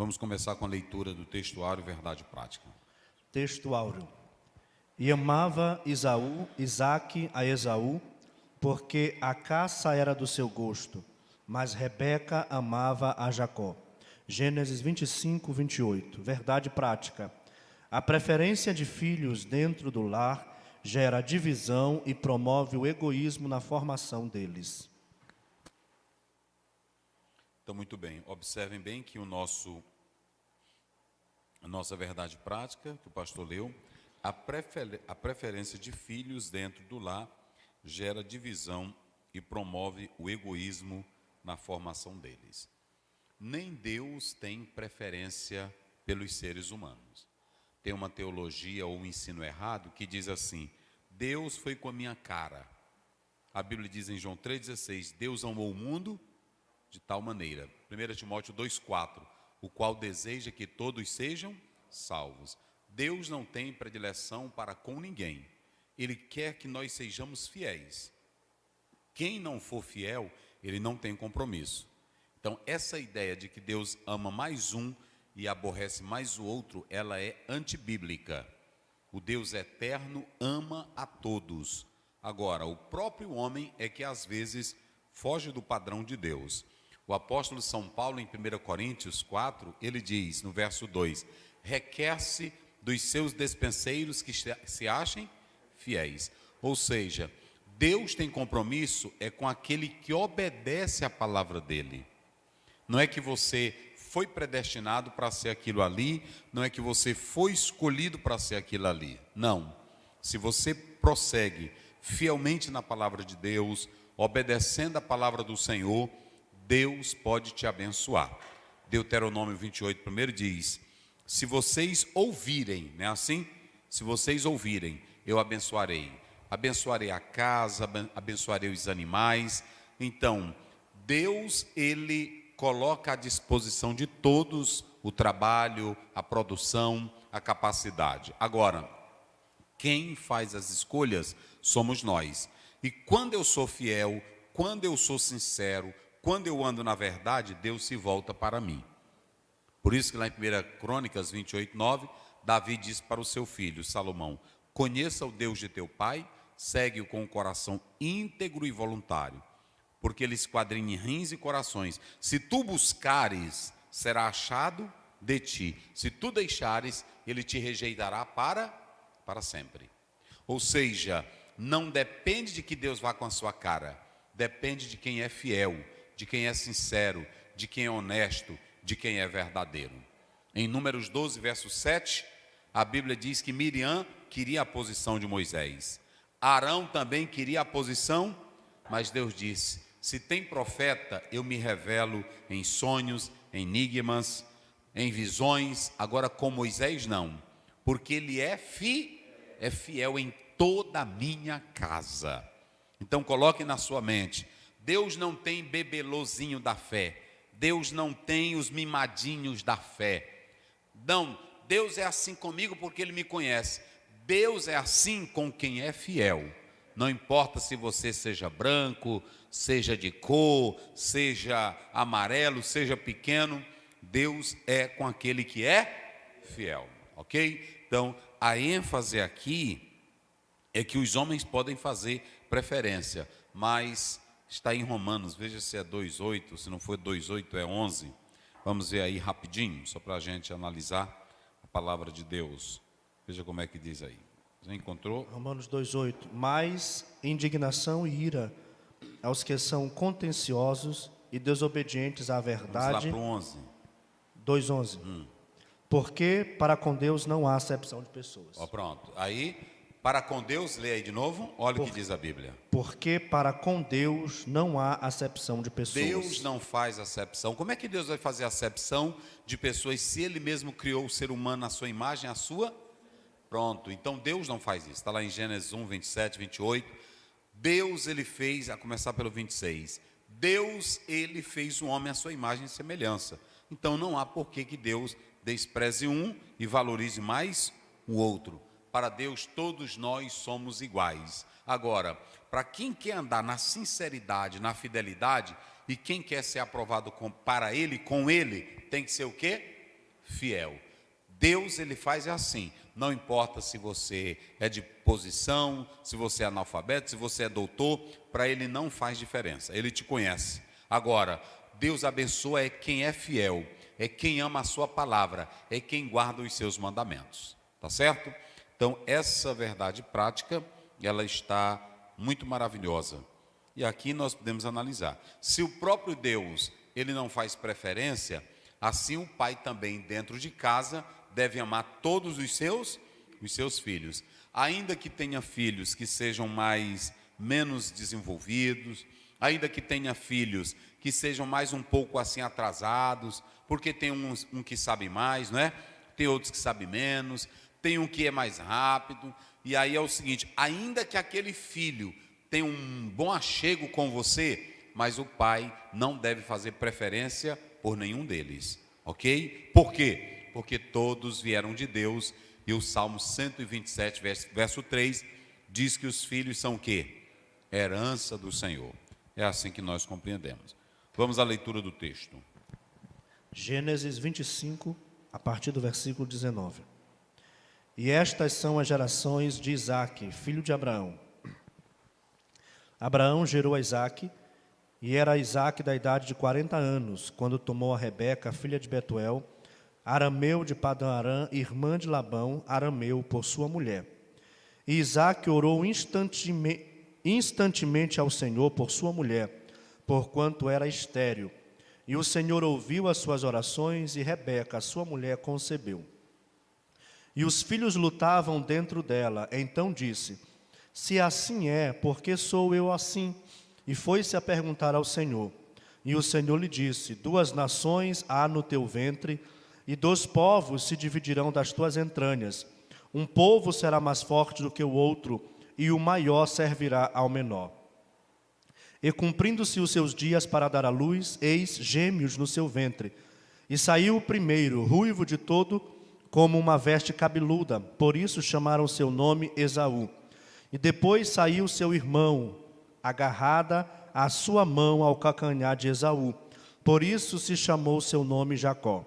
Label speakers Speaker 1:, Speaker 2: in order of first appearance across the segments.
Speaker 1: Vamos começar com a leitura do texto áureo Verdade Prática.
Speaker 2: Texto áureo. E amava Isaque a Esaú, porque a caça era do seu gosto, mas Rebeca amava a Jacó. Gênesis 25, 28. Verdade prática. A preferência de filhos dentro do lar gera divisão e promove o egoísmo na formação deles.
Speaker 1: Então, muito bem. Observem bem que a nossa verdade prática, que o pastor leu, a preferência de filhos dentro do lar gera divisão e promove o egoísmo na formação deles. Nem Deus tem preferência pelos seres humanos. Tem uma teologia ou um ensino errado que diz assim: Deus foi com a minha cara. A Bíblia diz em João 3,16, Deus amou o mundo de tal maneira. 1 Timóteo 2,4, o qual deseja que todos sejam salvos. Deus não tem predileção para com ninguém. Ele quer que nós sejamos fiéis. Quem não for fiel, ele não tem compromisso. Então, essa ideia de que Deus ama mais um e aborrece mais o outro, ela é antibíblica. O Deus eterno ama a todos. Agora, o próprio homem é que às vezes foge do padrão de Deus. O apóstolo São Paulo, em 1 Coríntios 4, ele diz, no verso 2, requer-se dos seus despenseiros que se achem fiéis. Ou seja, Deus tem compromisso é com aquele que obedece à palavra dele. Não é que você foi predestinado para ser aquilo ali, não é que você foi escolhido para ser aquilo ali. Não. Se você prossegue fielmente na palavra de Deus, obedecendo a palavra do Senhor, Deus pode te abençoar. Deuteronômio 28, primeiro diz, se vocês ouvirem, não é assim? Se vocês ouvirem, eu abençoarei. Abençoarei a casa, abençoarei os animais. Então, Deus, ele coloca à disposição de todos o trabalho, a produção, a capacidade. Agora, quem faz as escolhas somos nós. E quando eu sou fiel, quando eu sou sincero, quando eu ando na verdade, Deus se volta para mim. Por isso que lá em 1 Crônicas 28, 9, Davi diz para o seu filho, Salomão, conheça o Deus de teu pai, segue-o com o coração íntegro e voluntário, porque ele esquadrinha rins e corações. Se tu buscares, será achado de ti. Se tu deixares, ele te rejeitará para sempre. Ou seja, não depende de que Deus vá com a sua cara. Depende de quem é fiel, de quem é sincero, de quem é honesto, de quem é verdadeiro. Em Números 12, verso 7, a Bíblia diz que Miriam queria a posição de Moisés. Arão também queria a posição, mas Deus disse, se tem profeta, eu me revelo em sonhos, em enigmas, em visões. Agora com Moisés não, porque ele é fiel em toda a minha casa. Então coloque na sua mente, Deus não tem bebelozinho da fé, Deus não tem os mimadinhos da fé. Não, Deus é assim comigo porque ele me conhece. Deus é assim com quem é fiel. Não importa se você seja branco, seja de cor, seja amarelo, seja pequeno, Deus é com aquele que é fiel, ok? Então, a ênfase aqui é que os homens podem fazer preferência, mas está em Romanos, veja se é 2,8, se não for 2,8 é 11. Vamos ver aí rapidinho, só para a gente analisar a palavra de Deus. Veja como é que diz aí. Já encontrou?
Speaker 2: Romanos 2,8. Mais indignação e ira aos que são contenciosos e desobedientes à verdade.
Speaker 1: Vamos lá para o 11.
Speaker 2: 2,11. Porque para com Deus não há acepção de pessoas.
Speaker 1: Ó, pronto. Aí, para com Deus, lê aí de novo, olha o que diz a Bíblia.
Speaker 2: Porque para com Deus não há acepção de pessoas.
Speaker 1: Deus não faz acepção. Como é que Deus vai fazer acepção de pessoas se Ele mesmo criou o ser humano à sua imagem, à sua? Pronto, então Deus não faz isso. Está lá em Gênesis 1, 27, 28. Deus, ele fez, a começar pelo 26. Deus, ele fez o homem à sua imagem e semelhança. Então não há por que Deus despreze um e valorize mais o outro. Para Deus, todos nós somos iguais. Agora, para quem quer andar na sinceridade, na fidelidade, e quem quer ser aprovado para Ele, com Ele, tem que ser o quê? fiel. Deus, ele faz assim, não importa se você é de posição, se você é analfabeto, se você é doutor, para ele não faz diferença, ele te conhece. Agora, Deus abençoa é quem é fiel, é quem ama a sua palavra, é quem guarda os seus mandamentos, tá certo? Então, essa verdade prática, ela está muito maravilhosa. E aqui nós podemos analisar. Se o próprio Deus, ele não faz preferência, assim o pai também dentro de casa deve amar todos os seus filhos. Ainda que tenha filhos que sejam menos desenvolvidos, ainda que tenha filhos que sejam mais um pouco assim atrasados, porque tem um que sabe mais, não é? Tem outros que sabem menos, tem um que é mais rápido, e aí é o seguinte, ainda que aquele filho tenha um bom achego com você, mas o pai não deve fazer preferência por nenhum deles, ok? Por quê? Porque todos vieram de Deus, e o Salmo 127, verso 3, diz que os filhos são o quê? Herança do Senhor. É assim que nós compreendemos. Vamos à leitura do texto.
Speaker 2: Gênesis 25, a partir do versículo 19. E estas são as gerações de Isaque, filho de Abraão. Abraão gerou a Isaque, e era Isaque da idade de 40 anos, quando tomou a Rebeca, filha de Betuel, arameu de Padã-Arã, irmã de Labão, arameu, por sua mulher. E Isaque orou instantemente ao Senhor por sua mulher, porquanto era estéril. E o Senhor ouviu as suas orações, e Rebeca, sua mulher, concebeu. E os filhos lutavam dentro dela. Então disse: se assim é, por que sou eu assim? E foi-se a perguntar ao Senhor. E o Senhor lhe disse: 2 nações há no teu ventre, e 2 povos se dividirão das tuas entranhas. Um povo será mais forte do que o outro, e o maior servirá ao menor. E cumprindo-se os seus dias para dar à luz, eis gêmeos no seu ventre. E saiu o primeiro, ruivo de todo, como uma veste cabeluda, por isso chamaram seu nome Esaú. E depois saiu seu irmão, agarrada a sua mão ao calcanhar de Esaú, por isso se chamou seu nome Jacó.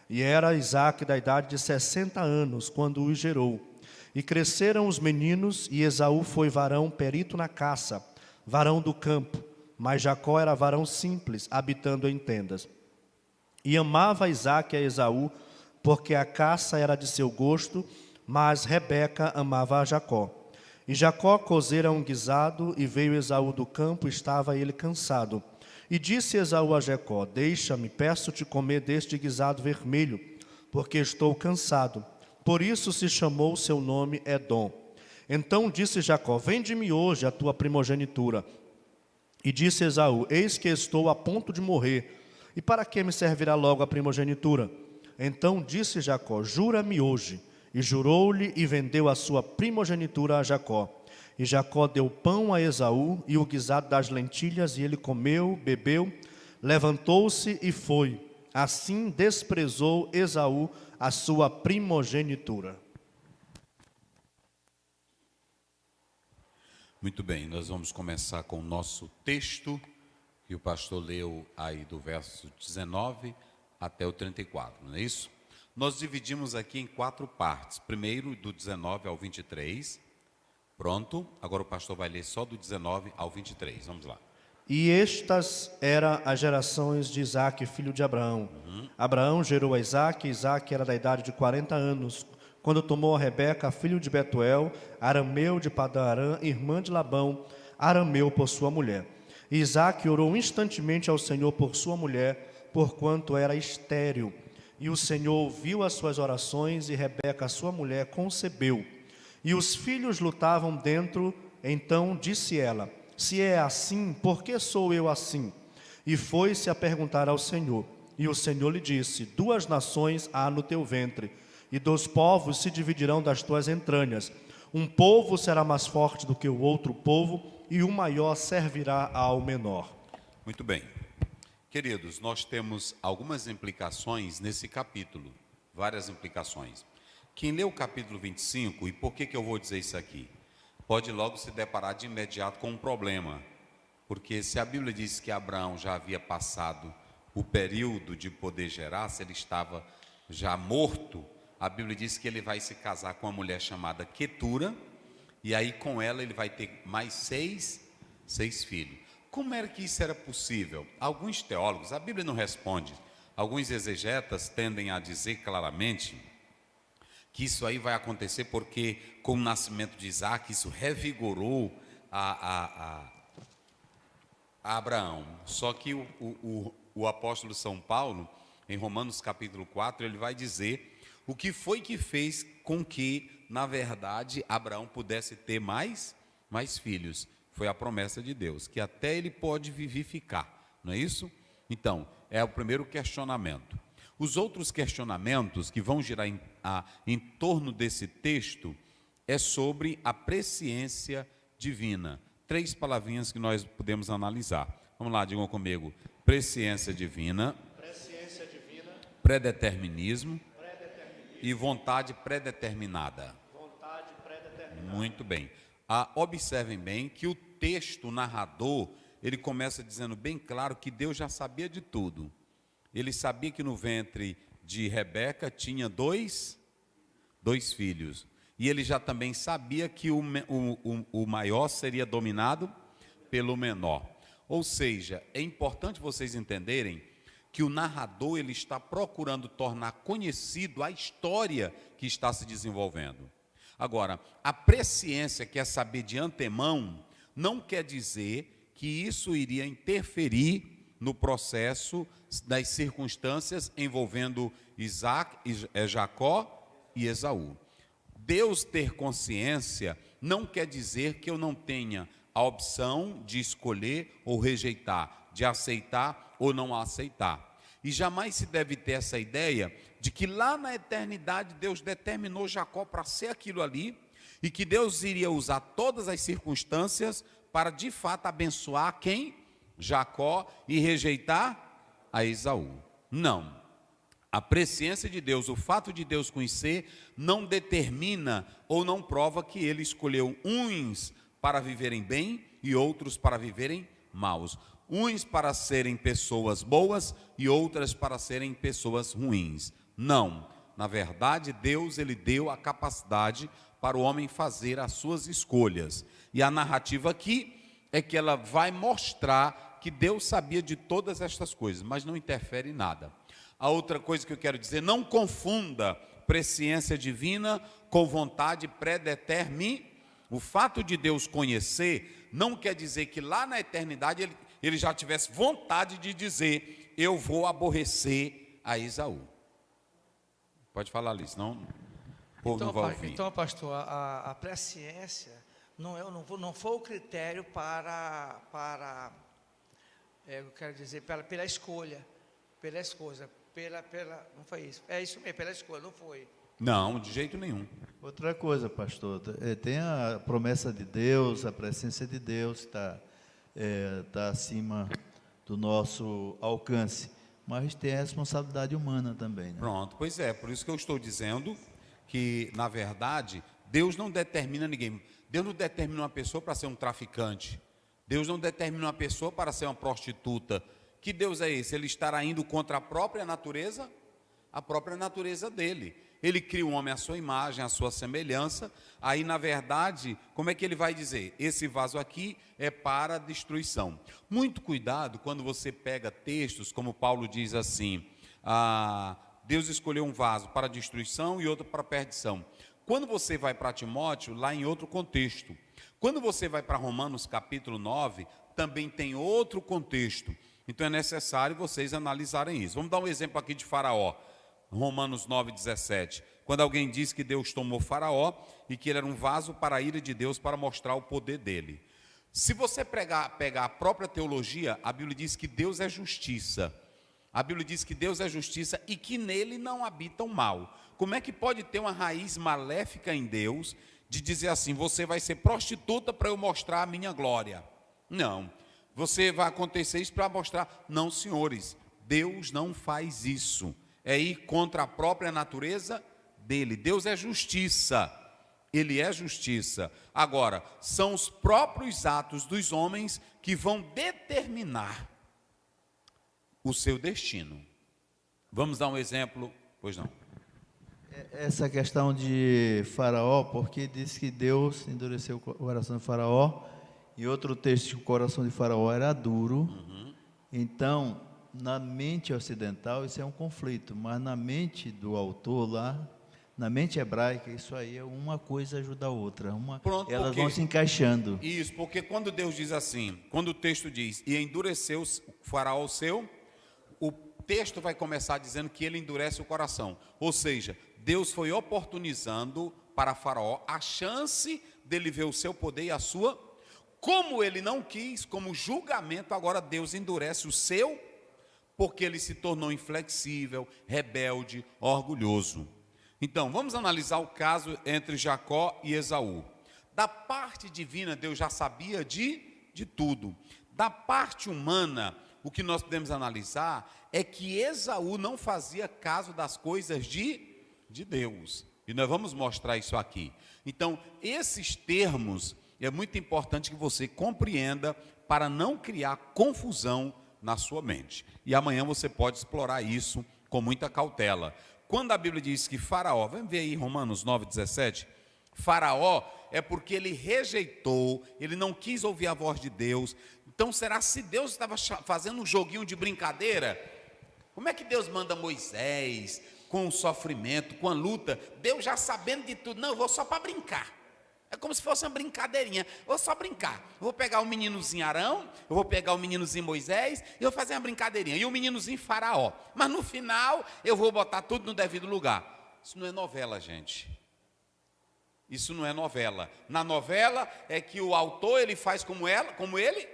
Speaker 2: E era Isaque da idade de 60 anos, quando o gerou. E cresceram os meninos, e Esaú foi varão perito na caça, varão do campo, mas Jacó era varão simples, habitando em tendas. E amava Isaque a Esaú, porque a caça era de seu gosto, mas Rebeca amava a Jacó. E Jacó cozera um guisado, e veio Esaú do campo, estava ele cansado. E disse Esaú a Jacó: deixa-me, peço-te comer deste guisado vermelho, porque estou cansado. Por isso se chamou seu nome Edom. Então disse Jacó: vende-me hoje a tua primogenitura. E disse Esaú: eis que estou a ponto de morrer, e para que me servirá logo a primogenitura? Então disse Jacó: jura-me hoje. E jurou-lhe, e vendeu a sua primogenitura a Jacó. E Jacó deu pão a Esaú, e o guisado das lentilhas, e ele comeu, bebeu, levantou-se e foi. Assim desprezou Esaú a sua primogenitura.
Speaker 1: Muito bem, nós vamos começar com o nosso texto, que o pastor leu aí do verso 19 até o 34, não é isso? Nós dividimos aqui em 4 partes. Primeiro, do 19 ao 23. Pronto, agora o pastor vai ler só do 19 ao 23. Vamos lá.
Speaker 2: E estas eram as gerações de Isaque, filho de Abraão. Abraão gerou a Isaque, Isaque era da idade de 40 anos, quando tomou a Rebeca, filho de Betuel, arameu de Padã-Arã, irmã de Labão, arameu por sua mulher. E Isaque orou instantemente ao Senhor por sua mulher, porquanto era estéril. E o Senhor ouviu as suas orações, e Rebeca, sua mulher, concebeu. E os filhos lutavam dentro, então disse ela: se é assim, por que sou eu assim? E foi-se a perguntar ao Senhor. E o Senhor lhe disse: 2 nações há no teu ventre, e 2 povos se dividirão das tuas entranhas. Um povo será mais forte do que o outro povo, e o maior servirá ao menor.
Speaker 1: Muito bem. Queridos, nós temos algumas implicações nesse capítulo, várias implicações. Quem lê o capítulo 25, e por que eu vou dizer isso aqui? Pode logo se deparar de imediato com um problema, porque se a Bíblia diz que Abraão já havia passado o período de poder gerar, se ele estava já morto, a Bíblia diz que ele vai se casar com uma mulher chamada Quetura, e aí com ela ele vai ter mais seis filhos. Como era que isso era possível? Alguns teólogos, a Bíblia não responde, alguns exegetas tendem a dizer claramente que isso aí vai acontecer porque com o nascimento de Isaac, isso revigorou a Abraão. Só que o apóstolo São Paulo, em Romanos capítulo 4, ele vai dizer o que foi que fez com que, na verdade, Abraão pudesse ter mais filhos. Foi a promessa de Deus, que até ele pode vivificar, não é isso? Então, é o primeiro questionamento. Os outros questionamentos que vão girar em torno desse texto é sobre a presciência divina. 3 palavrinhas que nós podemos analisar. Vamos lá, digam comigo. Presciência divina, predeterminismo e vontade predeterminada. Muito bem. Observem bem que o texto, o narrador, ele começa dizendo bem claro que Deus já sabia de tudo. Ele sabia que no ventre de Rebeca tinha dois filhos. E ele já também sabia que o maior seria dominado pelo menor. Ou seja, é importante vocês entenderem que o narrador ele está procurando tornar conhecido a história que está se desenvolvendo. Agora, a presciência, que é saber de antemão, não quer dizer que isso iria interferir no processo das circunstâncias envolvendo Jacó e Esaú. Deus ter consciência não quer dizer que eu não tenha a opção de escolher ou rejeitar, de aceitar ou não aceitar. E jamais se deve ter essa ideia de que lá na eternidade Deus determinou Jacó para ser aquilo ali e que Deus iria usar todas as circunstâncias para de fato abençoar quem? Jacó, e rejeitar a Esaú. Não. A presciência de Deus, o fato de Deus conhecer, não determina ou não prova que ele escolheu uns para viverem bem e outros para viverem maus. Uns para serem pessoas boas e outras para serem pessoas ruins. Não. Na verdade, Deus ele deu a capacidade para o homem fazer as suas escolhas. E a narrativa aqui é que ela vai mostrar que Deus sabia de todas estas coisas, mas não interfere em nada. A outra coisa que eu quero dizer, não confunda presciência divina com vontade predeterminada. O fato de Deus conhecer não quer dizer que lá na eternidade ele já tivesse vontade de dizer, eu vou aborrecer a Esaú. Pode falar ali, senão o povo não vai ouvir.
Speaker 3: Então, pastor, a presciência não foi o critério eu quero dizer, pela escolha, não foi isso. É isso mesmo, pela escolha, não foi.
Speaker 1: Não, de jeito nenhum.
Speaker 4: Outra coisa, pastor, tem a promessa de Deus, a presciência de Deus está acima do nosso alcance, mas tem a responsabilidade humana também, né?
Speaker 1: Pronto, pois é, por isso que eu estou dizendo que, na verdade, Deus não determina ninguém. Deus não determina uma pessoa para ser um traficante. Deus não determina uma pessoa para ser uma prostituta. Que Deus é esse? Ele estará indo contra a própria natureza dele. Ele cria um homem à sua imagem, à sua semelhança. Aí, na verdade, como é que ele vai dizer? Esse vaso aqui é para destruição. Muito cuidado quando você pega textos, como Paulo diz assim, Deus escolheu um vaso para destruição e outro para perdição. Quando você vai para Timóteo, lá em outro contexto. Quando você vai para Romanos capítulo 9, também tem outro contexto. Então é necessário vocês analisarem isso. Vamos dar um exemplo aqui de Faraó. Romanos 9,17. Quando alguém diz que Deus tomou Faraó e que ele era um vaso para a ira de Deus para mostrar o poder dele. Se você pegar a própria teologia, a Bíblia diz que Deus é justiça. A Bíblia diz que Deus é justiça e que nele não habita o mal. Como é que pode ter uma raiz maléfica em Deus de dizer assim, você vai ser prostituta para eu mostrar a minha glória? Não. Você vai acontecer isso para mostrar? Não, senhores, Deus não faz isso. É ir contra a própria natureza dele. Deus é justiça. Ele é justiça. Agora, são os próprios atos dos homens que vão determinar o seu destino. Vamos dar um exemplo Pois não.
Speaker 4: Essa questão de Faraó, porque diz que Deus endureceu o coração de Faraó, e outro texto que o coração de Faraó era duro. Então, na mente ocidental, isso é um conflito, mas na mente do autor lá, na mente hebraica, isso aí é uma coisa ajuda a outra.
Speaker 1: Pronto,
Speaker 4: elas vão se encaixando.
Speaker 1: Isso, porque quando Deus diz assim, quando o texto diz, e endureceu o Faraó o seu, o texto vai começar dizendo que ele endurece o coração. Ou seja, Deus foi oportunizando para Faraó a chance dele ver o seu poder e a sua. Como ele não quis, como julgamento, agora Deus endurece o seu, porque ele se tornou inflexível, rebelde, orgulhoso. Então, vamos analisar o caso entre Jacó e Esaú. Da parte divina, Deus já sabia de tudo. Da parte humana, o que nós podemos analisar é que Esaú não fazia caso das coisas de Deus. E nós vamos mostrar isso aqui. Então, esses termos, é muito importante que você compreenda para não criar confusão na sua mente. E amanhã você pode explorar isso com muita cautela. Quando a Bíblia diz que Faraó, vamos ver aí Romanos 9,17, Faraó é porque ele rejeitou, ele não quis ouvir a voz de Deus. Então será se Deus estava fazendo um joguinho de brincadeira? Como é que Deus manda Moisés com o sofrimento, com a luta, Deus já sabendo de tudo? Não, eu vou só para brincar. É como se fosse uma brincadeirinha. Eu vou só brincar. Eu vou pegar o meninozinho Arão, eu vou pegar o meninozinho Moisés, e eu vou fazer uma brincadeirinha. E o meninozinho Faraó. Mas no final, eu vou botar tudo no devido lugar. Isso não é novela, gente. Isso não é novela. Na novela é que o autor ele faz como ele.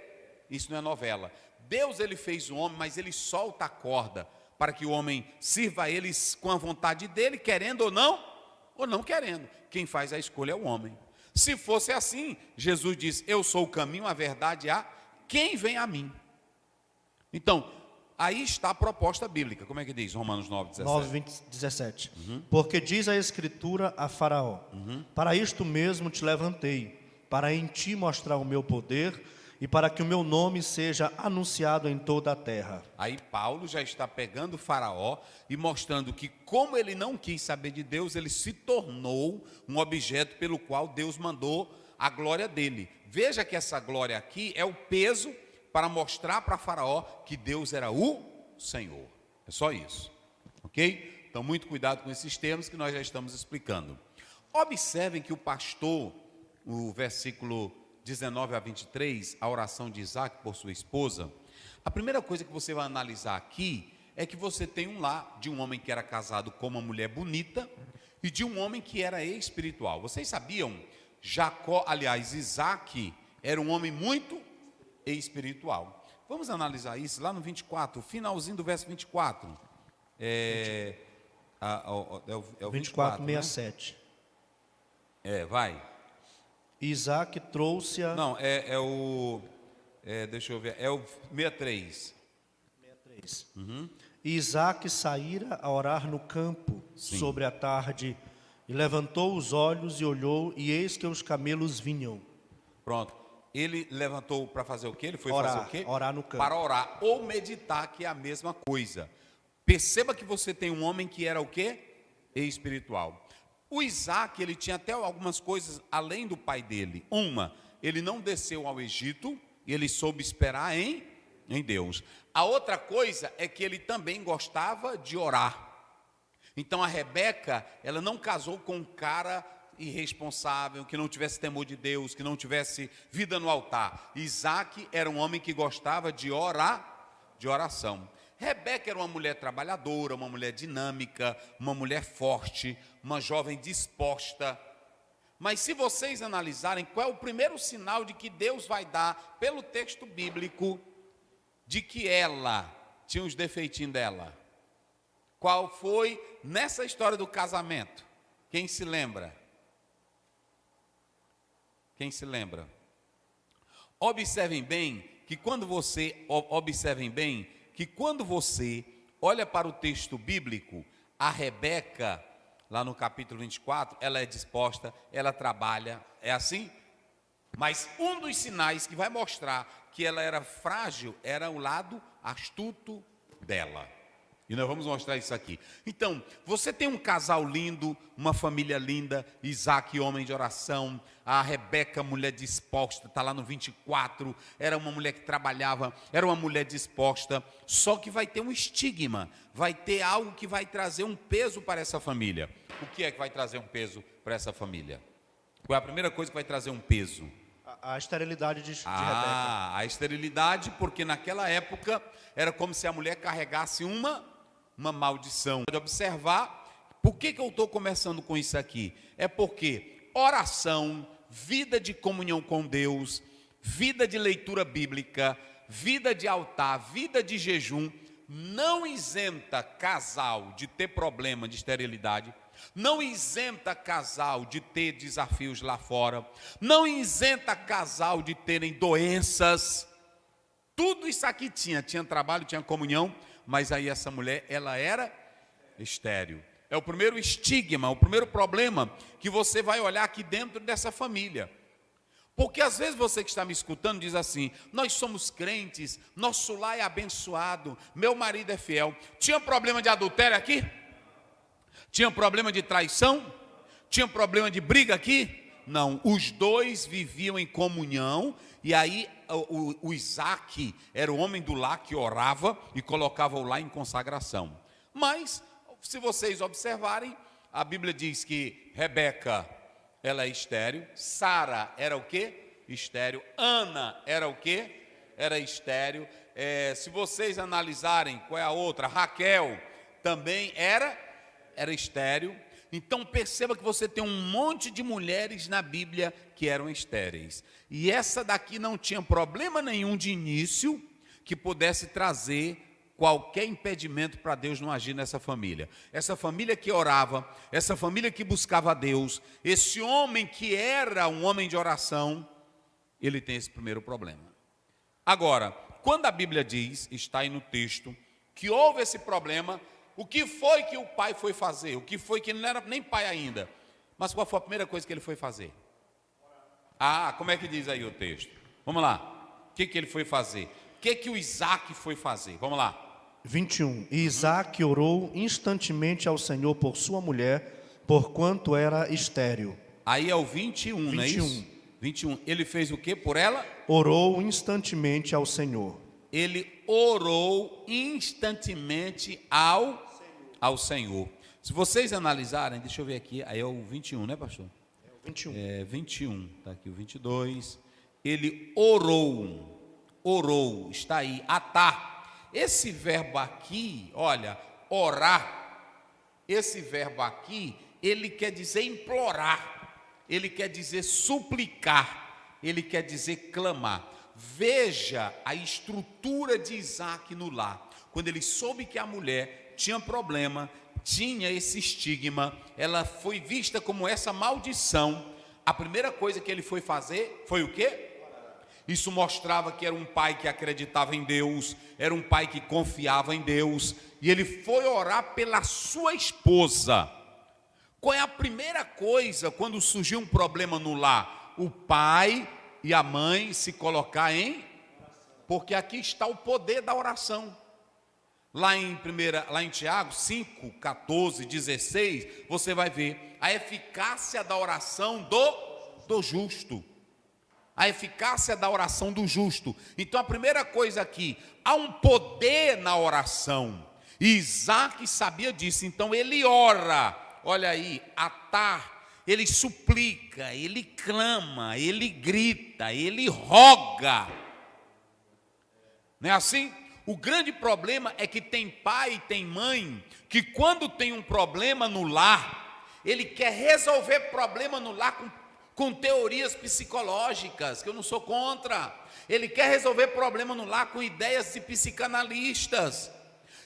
Speaker 1: Isso não é novela. Deus ele fez o homem, mas ele solta a corda para que o homem sirva a ele com a vontade dele, querendo ou não querendo. Quem faz a escolha é o homem. Se fosse assim, Jesus diz, eu sou o caminho, a verdade e a quem vem a mim. Então, aí está a proposta bíblica. Como é que diz Romanos
Speaker 2: 9:17. Porque diz a Escritura a Faraó, para isto mesmo te levantei, para em ti mostrar o meu poder e para que o meu nome seja anunciado em toda a terra.
Speaker 1: Aí Paulo já está pegando Faraó e mostrando que como ele não quis saber de Deus, ele se tornou um objeto pelo qual Deus mandou a glória dele. Veja que essa glória aqui é o peso para mostrar para Faraó que Deus era o Senhor. É só isso, ok? Então muito cuidado com esses termos que nós já estamos explicando. Observem que o pastor, o versículo 19 a 23, a oração de Isaac por sua esposa, a primeira coisa que você vai analisar aqui é que você tem um lar de um homem que era casado com uma mulher bonita e de um homem que era espiritual. Vocês sabiam? Isaac era um homem muito espiritual. Vamos analisar isso lá no 24, finalzinho do verso 24. É o 24,
Speaker 2: 24:67.
Speaker 1: né? Vai.
Speaker 2: Isaac trouxe-a...
Speaker 1: Não, deixa eu ver, é o 63.
Speaker 2: 63. E Isaac saíra a orar no campo,
Speaker 1: Sim.
Speaker 2: sobre a tarde, e levantou os olhos e olhou, e eis que os camelos vinham.
Speaker 1: Pronto. Ele levantou para fazer o quê? Ele foi
Speaker 2: Orar,
Speaker 1: fazer o quê?
Speaker 2: orar no campo.
Speaker 1: Para orar ou meditar, que é a mesma coisa. Perceba que você tem um homem que era o quê? Espiritual. O Isaac, ele tinha até algumas coisas além do pai dele. Ele não desceu ao Egito, e ele soube esperar em Deus. A outra coisa é que ele também gostava de orar. Então a Rebeca, ela não casou com um cara irresponsável, que não tivesse temor de Deus, que não tivesse vida no altar. Isaac era um homem que gostava de oração. Rebeca era uma mulher trabalhadora, uma mulher dinâmica, uma mulher forte, uma jovem disposta. Mas se vocês analisarem, qual é o primeiro sinal de que Deus vai dar, pelo texto bíblico, de que ela tinha os defeitinhos dela? Qual foi nessa história do casamento? Quem se lembra? Quem se lembra? Observem bem que quando você olha para o texto bíblico, a Rebeca, lá no capítulo 24, ela é disposta, ela trabalha, é assim? Mas um dos sinais que vai mostrar que ela era frágil era o lado astuto dela. E nós vamos mostrar isso aqui. Então, você tem um casal lindo, uma família linda, Isaac, homem de oração, a Rebeca, mulher disposta, está lá no 24, era uma mulher que trabalhava, era uma mulher disposta, só que vai ter um estigma, vai ter algo que vai trazer um peso para essa família. O que é que vai trazer um peso para essa família? Qual é a primeira coisa que vai trazer um peso?
Speaker 2: A esterilidade de Rebeca.
Speaker 1: A esterilidade, porque naquela época era como se a mulher carregasse uma maldição. Pode observar, por que eu estou começando com isso aqui? É porque oração, vida de comunhão com Deus, vida de leitura bíblica, vida de altar, vida de jejum, não isenta casal de ter problema de esterilidade, não isenta casal de ter desafios lá fora, não isenta casal de terem doenças. Tudo isso aqui tinha trabalho, tinha comunhão, mas aí essa mulher, ela era estéril. É o primeiro estigma, o primeiro problema que você vai olhar aqui dentro dessa família. Porque às vezes você que está me escutando diz assim: nós somos crentes, nosso lar é abençoado, meu marido é fiel. Tinha problema de adultério aqui? Tinha problema de traição? Tinha problema de briga aqui? Não, os dois viviam em comunhão. E aí o Isaac era o homem do lar que orava e colocava o lar em consagração. Mas, se vocês observarem, a Bíblia diz que Rebeca, ela é estéril. Sara era o quê? Estéril. Ana era o quê? Era estéril. Se vocês analisarem, qual é a outra? Raquel também era estéril. Então perceba que você tem um monte de mulheres na Bíblia que eram estéreis. E essa daqui não tinha problema nenhum de início que pudesse trazer qualquer impedimento para Deus não agir nessa família. Essa família que orava, essa família que buscava a Deus, esse homem que era um homem de oração, ele tem esse primeiro problema. Agora, quando a Bíblia diz, está aí no texto, que houve esse problema, o que foi que o pai foi fazer? O que foi que ele não era nem pai ainda? Mas qual foi a primeira coisa que ele foi fazer? Como é que diz aí o texto? Vamos lá. O que ele foi fazer? O que o Isaac foi fazer? Vamos lá.
Speaker 2: 21. E Isaac orou instantemente ao Senhor por sua mulher, porquanto era estéril.
Speaker 1: Aí é o 21, não é isso? 21. Ele fez o que por ela?
Speaker 2: Orou instantemente ao Senhor.
Speaker 1: Ele orou instantemente ao Senhor. Se vocês analisarem, deixa eu ver aqui, aí é o 21, né, pastor?
Speaker 2: É o 21.
Speaker 1: 21, está aqui o 22. Ele orou, está aí, atar. Esse verbo aqui, olha, orar, esse verbo aqui, ele quer dizer implorar, ele quer dizer suplicar, ele quer dizer clamar. Veja a estrutura de Isaac no lar. Quando ele soube que a mulher tinha problema, tinha esse estigma, ela foi vista como essa maldição, a primeira coisa que ele foi fazer foi o quê? Isso mostrava que era um pai que acreditava em Deus, era um pai que confiava em Deus, e ele foi orar pela sua esposa. Qual é a primeira coisa quando surgiu um problema no lar? O pai e a mãe se colocar em, porque aqui está o poder da oração. Lá em Tiago 5, 14, 16, você vai ver a eficácia da oração do justo. A eficácia da oração do justo. Então a primeira coisa aqui, há um poder na oração. E Isaac sabia disso, então ele ora. Olha aí, atar. Ele suplica, ele clama, ele grita, ele roga. Não é assim? O grande problema é que tem pai e tem mãe que quando tem um problema no lar, ele quer resolver problema no lar com teorias psicológicas, que eu não sou contra. Ele quer resolver problema no lar com ideias de psicanalistas.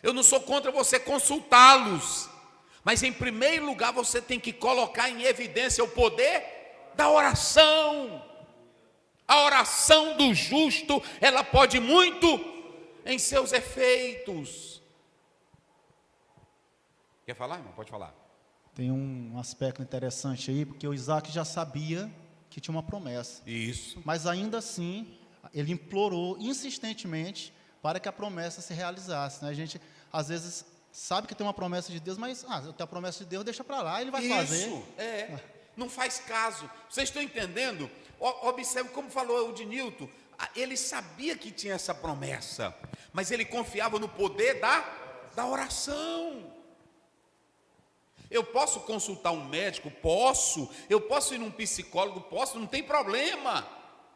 Speaker 1: Eu não sou contra você consultá-los. Mas em primeiro lugar você tem que colocar em evidência o poder da oração. A oração do justo, ela pode muito em seus efeitos. Quer falar, irmão? Pode falar.
Speaker 5: Tem um aspecto interessante aí, porque o Isaac já sabia que tinha uma promessa.
Speaker 1: Isso.
Speaker 5: Mas ainda assim, ele implorou insistentemente para que a promessa se realizasse, né? A gente, às vezes, sabe que tem uma promessa de Deus, mas tem a promessa de Deus, deixa para lá, ele vai fazer.
Speaker 1: Isso, não faz caso. Vocês estão entendendo? Observe como falou o Ednilton, ele sabia que tinha essa promessa, mas ele confiava no poder da oração. Eu posso consultar um médico? Posso. Eu posso ir num psicólogo? Posso, não tem problema.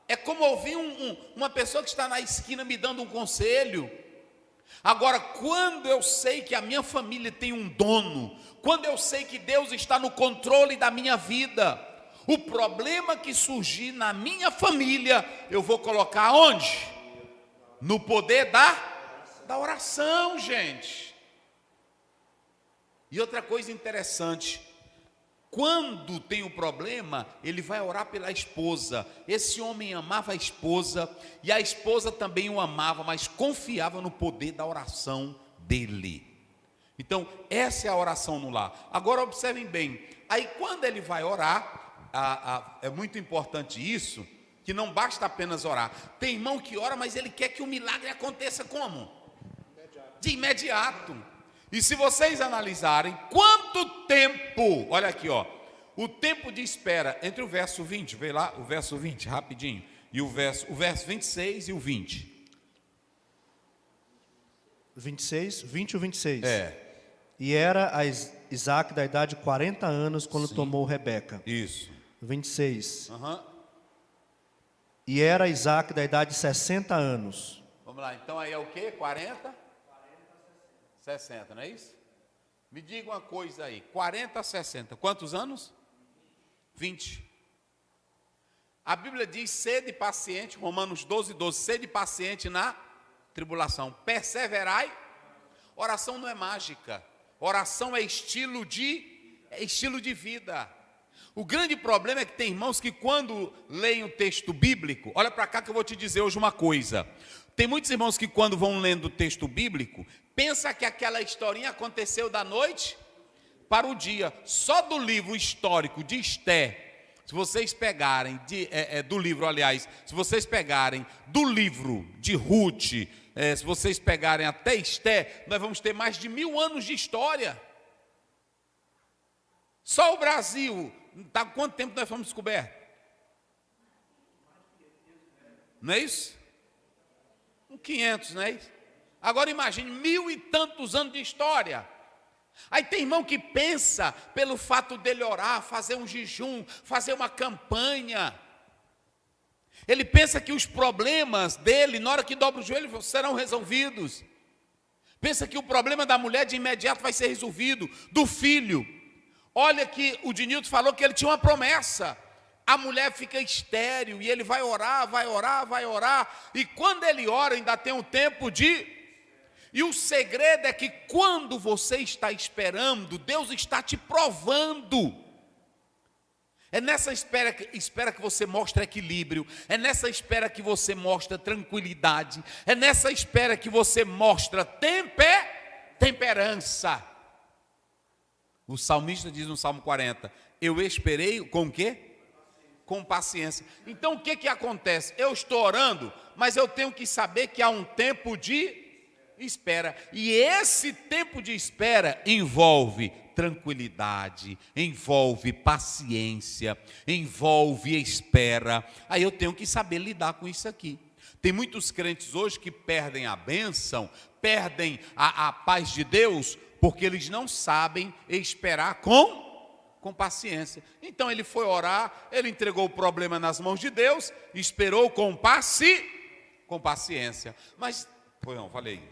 Speaker 1: É como ouvir uma pessoa que está na esquina me dando um conselho. Agora, quando eu sei que a minha família tem um dono, quando eu sei que Deus está no controle da minha vida, o problema que surgir na minha família, eu vou colocar onde? No poder da oração, gente. E outra coisa interessante, quando tem um problema, ele vai orar pela esposa. Esse homem amava a esposa, e a esposa também o amava, mas confiava no poder da oração dele. Então, essa é a oração no lar. Agora, observem bem, aí quando ele vai orar, é muito importante isso, que não basta apenas orar. Tem irmão que ora, mas ele quer que o milagre aconteça como? De imediato. E se vocês analisarem, quanto tempo, olha aqui, o tempo de espera entre o verso 20, vê lá o verso 20, rapidinho, e o verso 26 e o 20.
Speaker 2: 26, 20 ou 26?
Speaker 1: É.
Speaker 2: E era Isaac da idade de 40 anos quando
Speaker 1: Sim.
Speaker 2: tomou Rebeca.
Speaker 1: Isso.
Speaker 2: 26.
Speaker 1: Uhum.
Speaker 2: E era Isaac da idade de 60 anos.
Speaker 1: Vamos lá, então aí é o quê? 40? 60, não é isso? Me diga uma coisa aí, 40 a 60, quantos anos? 20. A Bíblia diz, sede paciente, Romanos 12, 12, sede paciente na tribulação, perseverai. Oração não é mágica, oração é estilo de vida. O grande problema é que tem irmãos que quando leem o texto bíblico, olha para cá que eu vou te dizer hoje uma coisa. Tem muitos irmãos que quando vão lendo o texto bíblico, pensa que aquela historinha aconteceu da noite para o dia. Só do livro histórico de Esté, se vocês pegarem, do livro, aliás, se vocês pegarem do livro de Ruth, se vocês pegarem até Esté, nós vamos ter mais de 1000 anos de história. Só o Brasil, tá, quanto tempo nós fomos descobertos? Não é isso? 500, não é isso? Agora imagine 1000 e tantos anos de história. Aí tem irmão que pensa, pelo fato dele orar, fazer um jejum, fazer uma campanha, ele pensa que os problemas dele, na hora que dobra o joelho, serão resolvidos. Pensa que o problema da mulher de imediato vai ser resolvido, do filho. Olha que o Ednilton falou que ele tinha uma promessa. A mulher fica estéril e ele vai orar, vai orar, vai orar. E quando ele ora, ainda tem um tempo de... E o segredo é que quando você está esperando, Deus está te provando. É nessa espera que você mostra equilíbrio. É nessa espera que você mostra tranquilidade. É nessa espera que você mostra temperança. O salmista diz no Salmo 40, eu esperei com o quê? Com paciência. Então o que acontece? Eu estou orando, mas eu tenho que saber que há um tempo de espera. E esse tempo de espera envolve tranquilidade, envolve paciência, envolve espera. Aí eu tenho que saber lidar com isso aqui. Tem muitos crentes hoje que perdem a bênção, perdem a paz de Deus, porque eles não sabem esperar com paciência. Então ele foi orar, ele entregou o problema nas mãos de Deus, esperou com paciência. Mas, não, falei.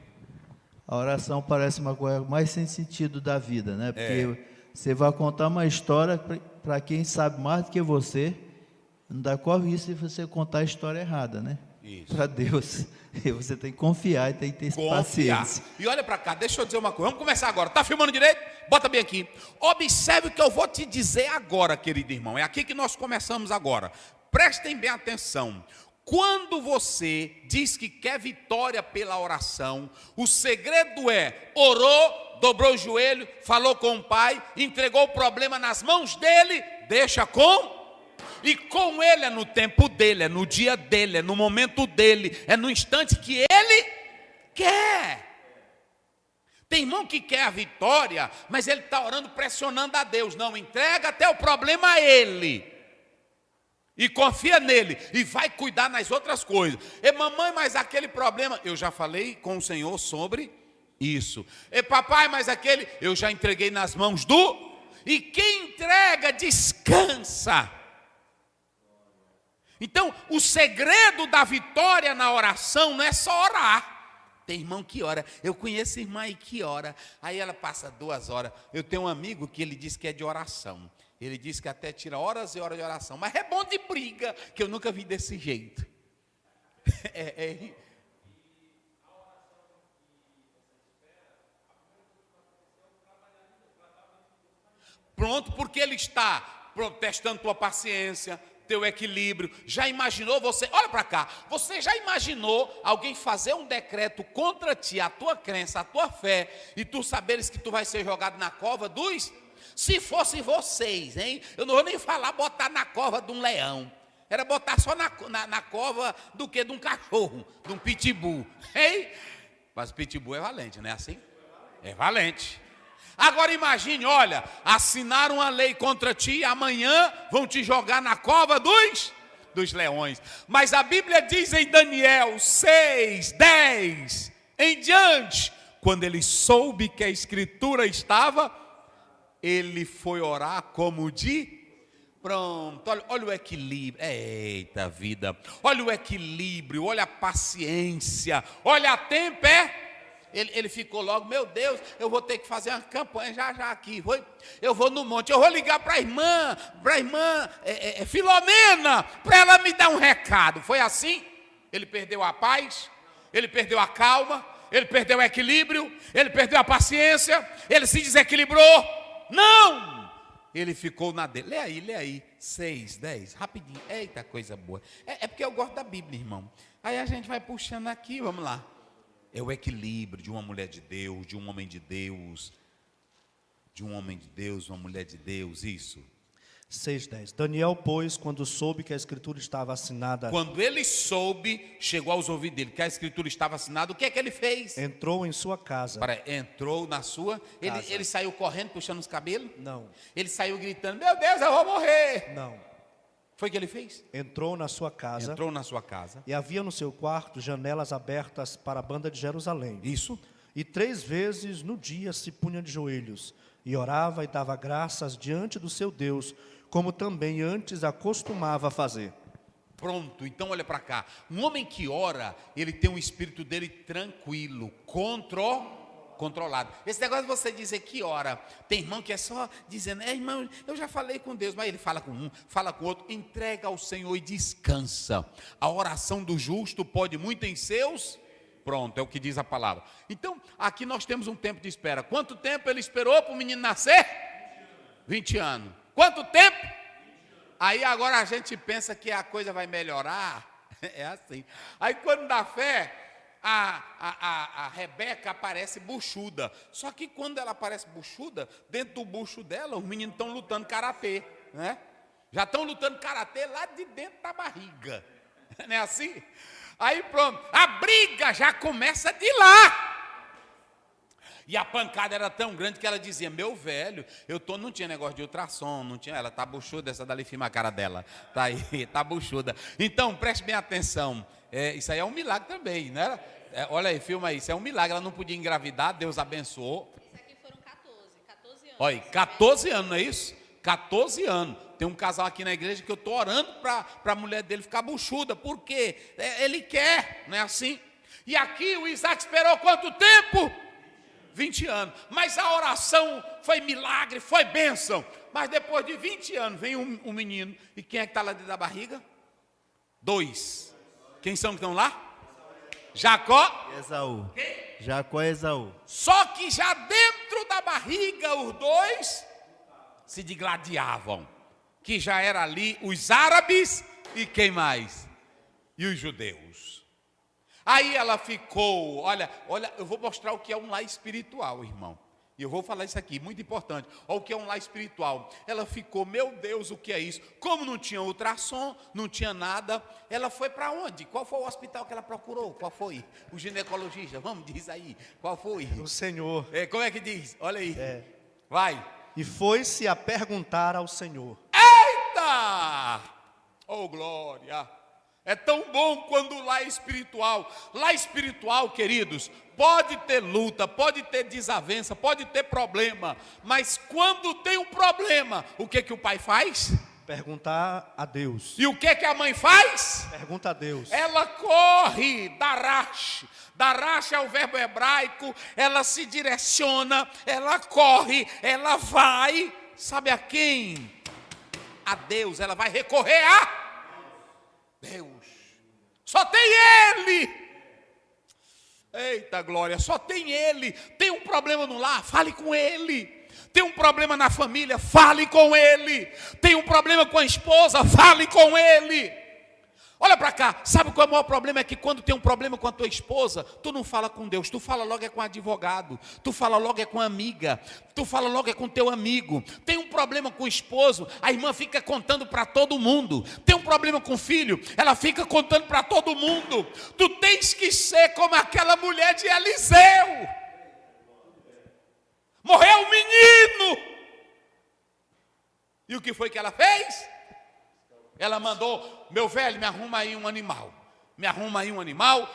Speaker 4: A oração parece uma coisa mais sem sentido da vida, né? Porque você vai contar uma história para quem sabe mais do que você, não dá corre isso se você contar a história errada, né? Para Deus, você tem que confiar e tem que ter paciência.
Speaker 1: E olha para cá, deixa eu dizer uma coisa, vamos começar agora. Está filmando direito? Bota bem aqui. Observe o que eu vou te dizer agora, querido irmão. É aqui que nós começamos agora. Prestem bem atenção. Quando você diz que quer vitória pela oração, o segredo é, orou, dobrou o joelho, falou com o Pai, entregou o problema nas mãos dele, deixa com... E com ele é no tempo dele, é no dia dele, é no momento dele, é no instante que ele quer. Tem irmão que quer a vitória, mas ele está orando, pressionando a Deus. Não, entrega até o problema a Ele. E confia nele. E vai cuidar nas outras coisas. E mamãe, mas aquele problema... Eu já falei com o Senhor sobre isso. E papai, mas aquele... Eu já entreguei nas mãos do... E quem entrega, descansa. Então, o segredo da vitória na oração não é só orar. Tem irmão que ora. Eu conheço irmã aí que ora. Aí ela passa 2 horas. Eu tenho um amigo que ele diz que é de oração. Ele diz que até tira horas e horas de oração. Mas é bom de briga, que eu nunca vi desse jeito. Pronto, porque ele está testando tua paciência, teu equilíbrio. Já imaginou você, olha para cá, você já imaginou alguém fazer um decreto contra ti, a tua crença, a tua fé, e tu saberes que tu vai ser jogado na cova dos... Se fosse vocês, hein? Eu não vou nem falar botar na cova de um leão. Era botar só na cova do que? De um cachorro, de um pitbull, hein? Mas o pitbull é valente, não é assim? É valente. Agora imagine, olha, assinaram uma lei contra ti, amanhã vão te jogar na cova dos leões. Mas a Bíblia diz em Daniel 6, 10 em diante, quando ele soube que a escritura estava, ele foi orar como de... Pronto, olha o equilíbrio. Eita vida, olha o equilíbrio, olha a paciência, olha a tempo, Ele ficou logo, meu Deus, eu vou ter que fazer uma campanha já aqui. Eu vou no monte, eu vou ligar para a irmã Filomena, para ela me dar um recado. Foi assim? Ele perdeu a paz, ele perdeu a calma, ele perdeu o equilíbrio, ele perdeu a paciência, ele se desequilibrou. Não! Ele ficou na dele. Lê aí, 6, 10, rapidinho. Eita, coisa boa. É porque eu gosto da Bíblia, irmão. Aí a gente vai puxando aqui, vamos lá. É o equilíbrio de uma mulher de Deus, de um homem de Deus, de um homem de Deus, uma mulher de Deus, isso.
Speaker 2: 6:10. Daniel, pois, quando soube que a escritura estava assinada...
Speaker 1: Quando ele soube, chegou aos ouvidos dele, que a escritura estava assinada, o que é que ele fez?
Speaker 2: Entrou em sua casa.
Speaker 1: Entrou na sua... Ele saiu correndo, puxando os cabelos?
Speaker 2: Não.
Speaker 1: Ele saiu gritando, meu Deus, eu vou morrer.
Speaker 2: Não.
Speaker 1: Foi o que ele fez?
Speaker 2: Entrou na sua casa.
Speaker 1: Entrou na sua casa.
Speaker 2: E havia no seu quarto janelas abertas para a banda de Jerusalém.
Speaker 1: Isso.
Speaker 2: E 3 vezes no dia se punha de joelhos, e orava e dava graças diante do seu Deus, como também antes acostumava fazer.
Speaker 1: Pronto, então olha para cá. Um homem que ora, ele tem um espírito dele tranquilo, controlado. Esse negócio de você dizer que ora, tem irmão que é só dizendo, irmão, eu já falei com Deus, mas ele fala com um, fala com outro, entrega ao Senhor e descansa. A oração do justo pode muito em seus... Pronto, é o que diz a palavra. Então, aqui nós temos um tempo de espera. Quanto tempo ele esperou para o menino nascer? 20 anos. Quanto tempo? Aí agora a gente pensa que a coisa vai melhorar. É assim. Aí quando dá fé, a Rebeca aparece buchuda. Só que quando ela aparece buchuda, dentro do bucho dela, os meninos estão lutando karatê, né? Já estão lutando karatê lá de dentro da barriga. Não é assim? Aí pronto, a briga já começa de lá. E a pancada era tão grande que ela dizia, meu velho, não tinha negócio de ultrassom, não tinha, ela tá buchuda, essa dali filma a cara dela, tá aí, tá buchuda. Então, preste bem atenção, isso aí é um milagre também, né? Olha aí, filma aí, isso é um milagre, ela não podia engravidar, Deus abençoou.
Speaker 6: Isso aqui foram 14 anos.
Speaker 1: Olha, 14 anos, não é isso? 14 anos. Tem um casal aqui na igreja que eu estou orando para a mulher dele ficar buchuda, porque ele quer, não é assim? E aqui o Isaac esperou quanto tempo? 20 anos. Mas a oração foi milagre, foi bênção. Mas depois de 20 anos vem um menino. E quem é que está lá dentro da barriga? 2. Quem são que estão lá? Jacó.
Speaker 4: Esaú.
Speaker 1: Quem?
Speaker 4: Jacó e Esaú.
Speaker 1: Só que já dentro da barriga os dois se digladiavam. Que já era ali os árabes e quem mais? E os judeus. Aí ela ficou, olha, eu vou mostrar o que é um lar espiritual, irmão. E eu vou falar isso aqui, muito importante. Olha o que é um lar espiritual. Ela ficou, meu Deus, o que é isso? Como não tinha ultrassom, não tinha nada, ela foi para onde? Qual foi o hospital que ela procurou? Qual foi? O ginecologista, vamos, diz aí. Qual foi?
Speaker 2: O Senhor.
Speaker 1: Como é que diz? Olha aí. Vai.
Speaker 2: E foi-se a perguntar ao Senhor.
Speaker 1: Eita! Oh, glória! É tão bom quando lá é espiritual. Lá espiritual, queridos, pode ter luta, pode ter desavença, pode ter problema. Mas quando tem um problema, o que o pai faz?
Speaker 2: Perguntar a Deus.
Speaker 1: E o que a mãe faz?
Speaker 2: Pergunta a Deus.
Speaker 1: Ela corre, darash. Darash é o verbo hebraico. Ela se direciona, ela corre, ela vai. Sabe a quem? A Deus. Ela vai recorrer a Deus. Só tem Ele. Eita glória, só tem Ele. Tem um problema no lar, fale com Ele. Tem um problema na família, fale com Ele. Tem um problema com a esposa, fale com Ele. Olha para cá, sabe qual é o maior problema? É que quando tem um problema com a tua esposa, tu não fala com Deus, tu fala logo é com advogado, tu fala logo é com amiga, tu fala logo é com teu amigo. Tem um problema com o esposo, a irmã fica contando para todo mundo. Tem um problema com o filho, ela fica contando para todo mundo. Tu tens que ser como aquela mulher de Eliseu. Morreu o menino. E o que foi que ela fez? Ela mandou, meu velho, me arruma aí um animal. Me arruma aí um animal.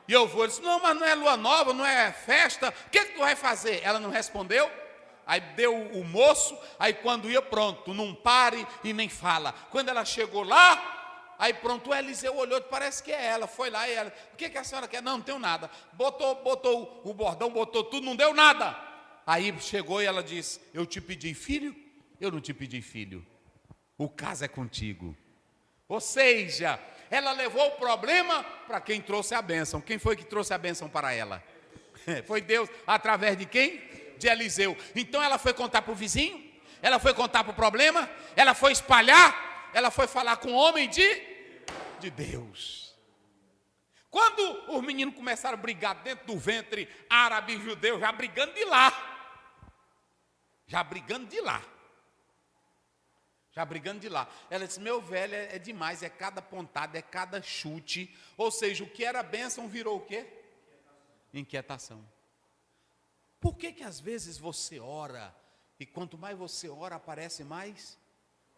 Speaker 1: E eu vou, disse, não, mas não é lua nova, não é festa. O que tu vai fazer? Ela não respondeu. Aí deu o moço, aí quando ia, pronto, não pare e nem fala. Quando ela chegou lá, aí pronto, o Eliseu olhou, parece que é ela. Foi lá e ela, o que a senhora quer? Não, não tenho nada. Botou o bordão, botou tudo, não deu nada. Aí chegou e ela disse, eu te pedi filho? Eu não te pedi filho. O caso é contigo. Ou seja, ela levou o problema para quem trouxe a bênção. Quem foi que trouxe a bênção para ela? Foi Deus, através de quem? De Eliseu. Então ela foi contar para o vizinho, ela foi contar para o problema, ela foi espalhar, ela foi falar com o homem de Deus. Quando os meninos começaram a brigar dentro do ventre árabe e judeu, já brigando de lá. Já brigando de lá. Ela disse, meu velho, é demais, é cada pontada, é cada chute. Ou seja, o que era bênção virou o quê? Inquietação. Por que às vezes você ora, e quanto mais você ora, aparece mais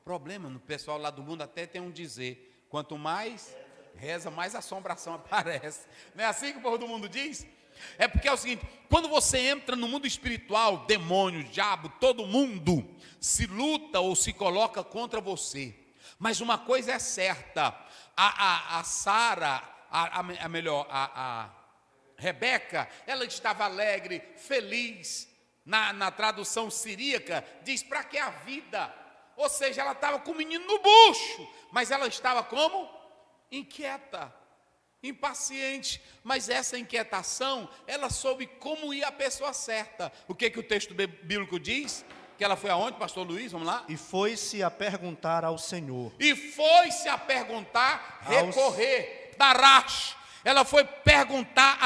Speaker 1: problema? No pessoal lá do mundo até tem um dizer, quanto mais reza, mais assombração aparece. Não é assim que o povo do mundo diz? É porque é o seguinte, quando você entra no mundo espiritual, demônio, diabo, todo mundo se luta ou se coloca contra você. Mas uma coisa é certa, a Sara, a Rebeca, ela estava alegre, feliz. Na tradução siríaca, diz, para que a vida? Ou seja, ela estava com o menino no bucho, mas ela estava como? Inquieta. Impaciente, mas essa inquietação, ela soube como ir a pessoa certa. O que o texto bíblico diz? Que ela foi aonde, pastor Luiz? Vamos lá?
Speaker 2: E foi-se a perguntar ao Senhor.
Speaker 1: E foi-se a perguntar, recorrer, darash. Ela foi perguntar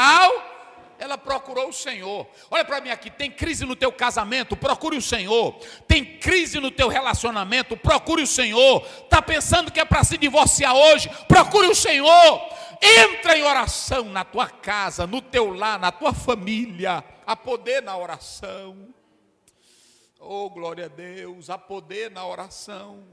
Speaker 1: ela procurou o Senhor. Olha para mim aqui, tem crise no teu casamento, procure o Senhor. Tem crise no teu relacionamento, procure o Senhor. Está pensando que é para se divorciar hoje, procure o Senhor. Entra em oração na tua casa, no teu lar, na tua família. Há poder na oração. Oh, glória a Deus, há poder na oração.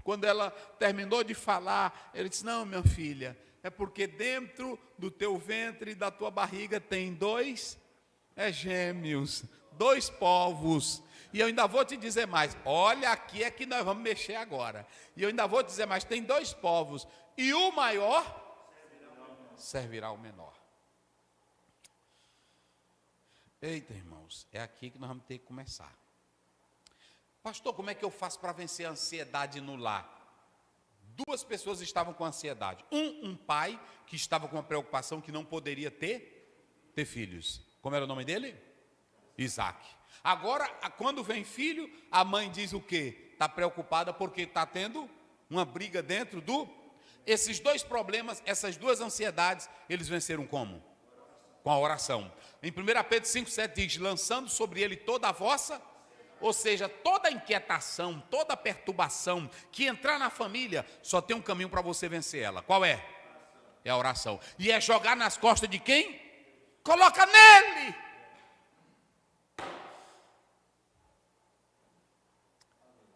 Speaker 1: Quando ela terminou de falar, ele disse, não, minha filha, é porque dentro do teu ventre e da tua barriga tem dois gêmeos, dois povos. E eu ainda vou te dizer mais, olha aqui é que nós vamos mexer agora. E eu ainda vou te dizer mais, tem dois povos, e o maior servirá ao menor. Eita, irmãos, é aqui que nós vamos ter que começar. Pastor, como é que eu faço para vencer a ansiedade no lar? Duas pessoas estavam com ansiedade. Um pai que estava com uma preocupação que não poderia ter filhos. Como era o nome dele? Isaac. Agora, quando vem filho, a mãe diz o quê? Está preocupada porque está tendo uma briga dentro do... Esses dois problemas, essas duas ansiedades, eles venceram como? Com a oração. Em 1 Pedro 5,7 diz, lançando sobre ele toda a vossa, ou seja, toda inquietação, toda perturbação que entrar na família, só tem um caminho para você vencer ela. Qual é? É a oração. E é jogar nas costas de quem? Coloca nele.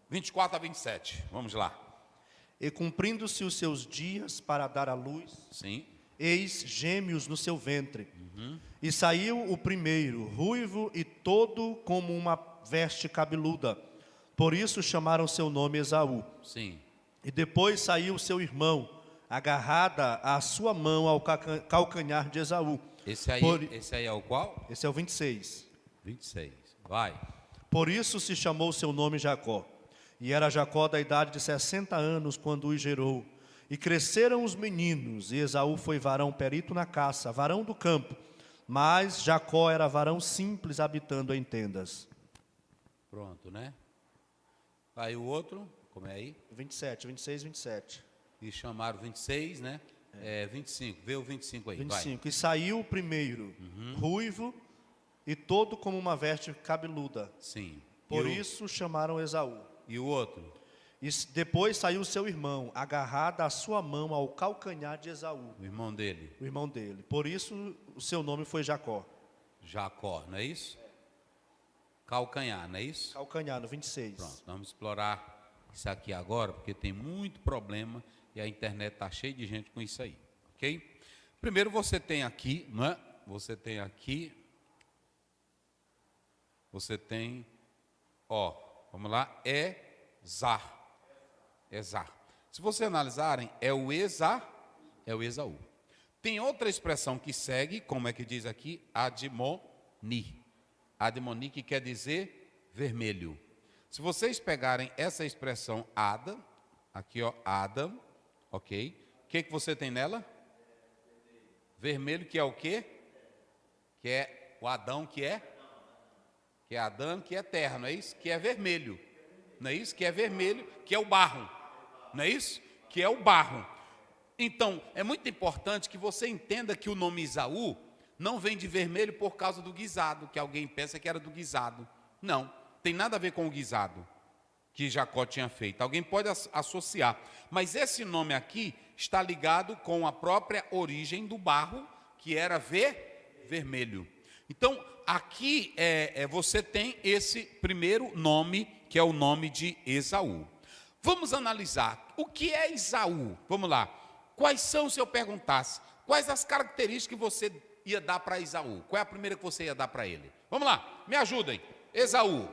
Speaker 1: (24 a 27), vamos lá.
Speaker 2: E cumprindo-se os seus dias para dar à luz,
Speaker 1: Sim.
Speaker 2: eis gêmeos no seu ventre. E saiu o primeiro, ruivo e todo como uma veste cabeluda. Por isso chamaram seu nome Esaú.
Speaker 1: Sim.
Speaker 2: E depois saiu seu irmão, agarrada a sua mão ao calcanhar de Esaú.
Speaker 1: Esse aí é o qual?
Speaker 2: Esse é o 26.
Speaker 1: 26. Vai.
Speaker 2: Por isso se chamou seu nome Jacó. E era Jacó da idade de 60 anos quando os gerou. E cresceram os meninos, e Esaú foi varão perito na caça, varão do campo. Mas Jacó era varão simples, habitando em tendas.
Speaker 1: Pronto, né? Aí o outro, como é aí?
Speaker 2: 27, 26, 27.
Speaker 1: E chamaram 26, né? 25, vê o 25 aí,
Speaker 2: 25. E saiu o primeiro, ruivo, e todo como uma veste cabeluda.
Speaker 1: vai. Sim.
Speaker 2: Por isso chamaram Esaú.
Speaker 1: E o outro?
Speaker 2: E depois saiu seu irmão, agarrada a sua mão ao calcanhar de Esaú,
Speaker 1: O irmão dele,
Speaker 2: o irmão dele. Por isso o seu nome foi Jacó.
Speaker 1: Jacó, não é isso? Calcanhar, não é isso?
Speaker 2: Calcanhar, no 26.
Speaker 1: Pronto, vamos explorar isso aqui agora, porque tem muito problema e a internet está cheia de gente com isso aí, ok? Primeiro você tem aqui, não é? Você tem aqui, vamos lá, Ezar. Se vocês analisarem, é o Esaú. Tem outra expressão que segue, como é que diz aqui? Admoni. Admoni, que quer dizer vermelho. Se vocês pegarem essa expressão Adam, aqui ó, Adam, ok? O que você tem nela? Vermelho, que é o quê? Que é o Adão, que é Adão, que é terra, não é isso? Que é vermelho, não é isso? Que é vermelho, que é o barro, não é isso? Que é o barro. Então, é muito importante que você entenda que o nome Esaú não vem de vermelho por causa do guisado, que alguém pensa que era do guisado. Não, tem nada a ver com o guisado que Jacó tinha feito. Alguém pode associar, mas esse nome aqui está ligado com a própria origem do barro, que era vermelho. Então, aqui você tem esse primeiro nome, que é o nome de Esaú. Vamos analisar o que é Esaú. Vamos lá. Quais são, se eu perguntasse, quais as características que você ia dar para Esaú? Qual é a primeira que você ia dar para ele? Vamos lá, me ajudem. Esaú.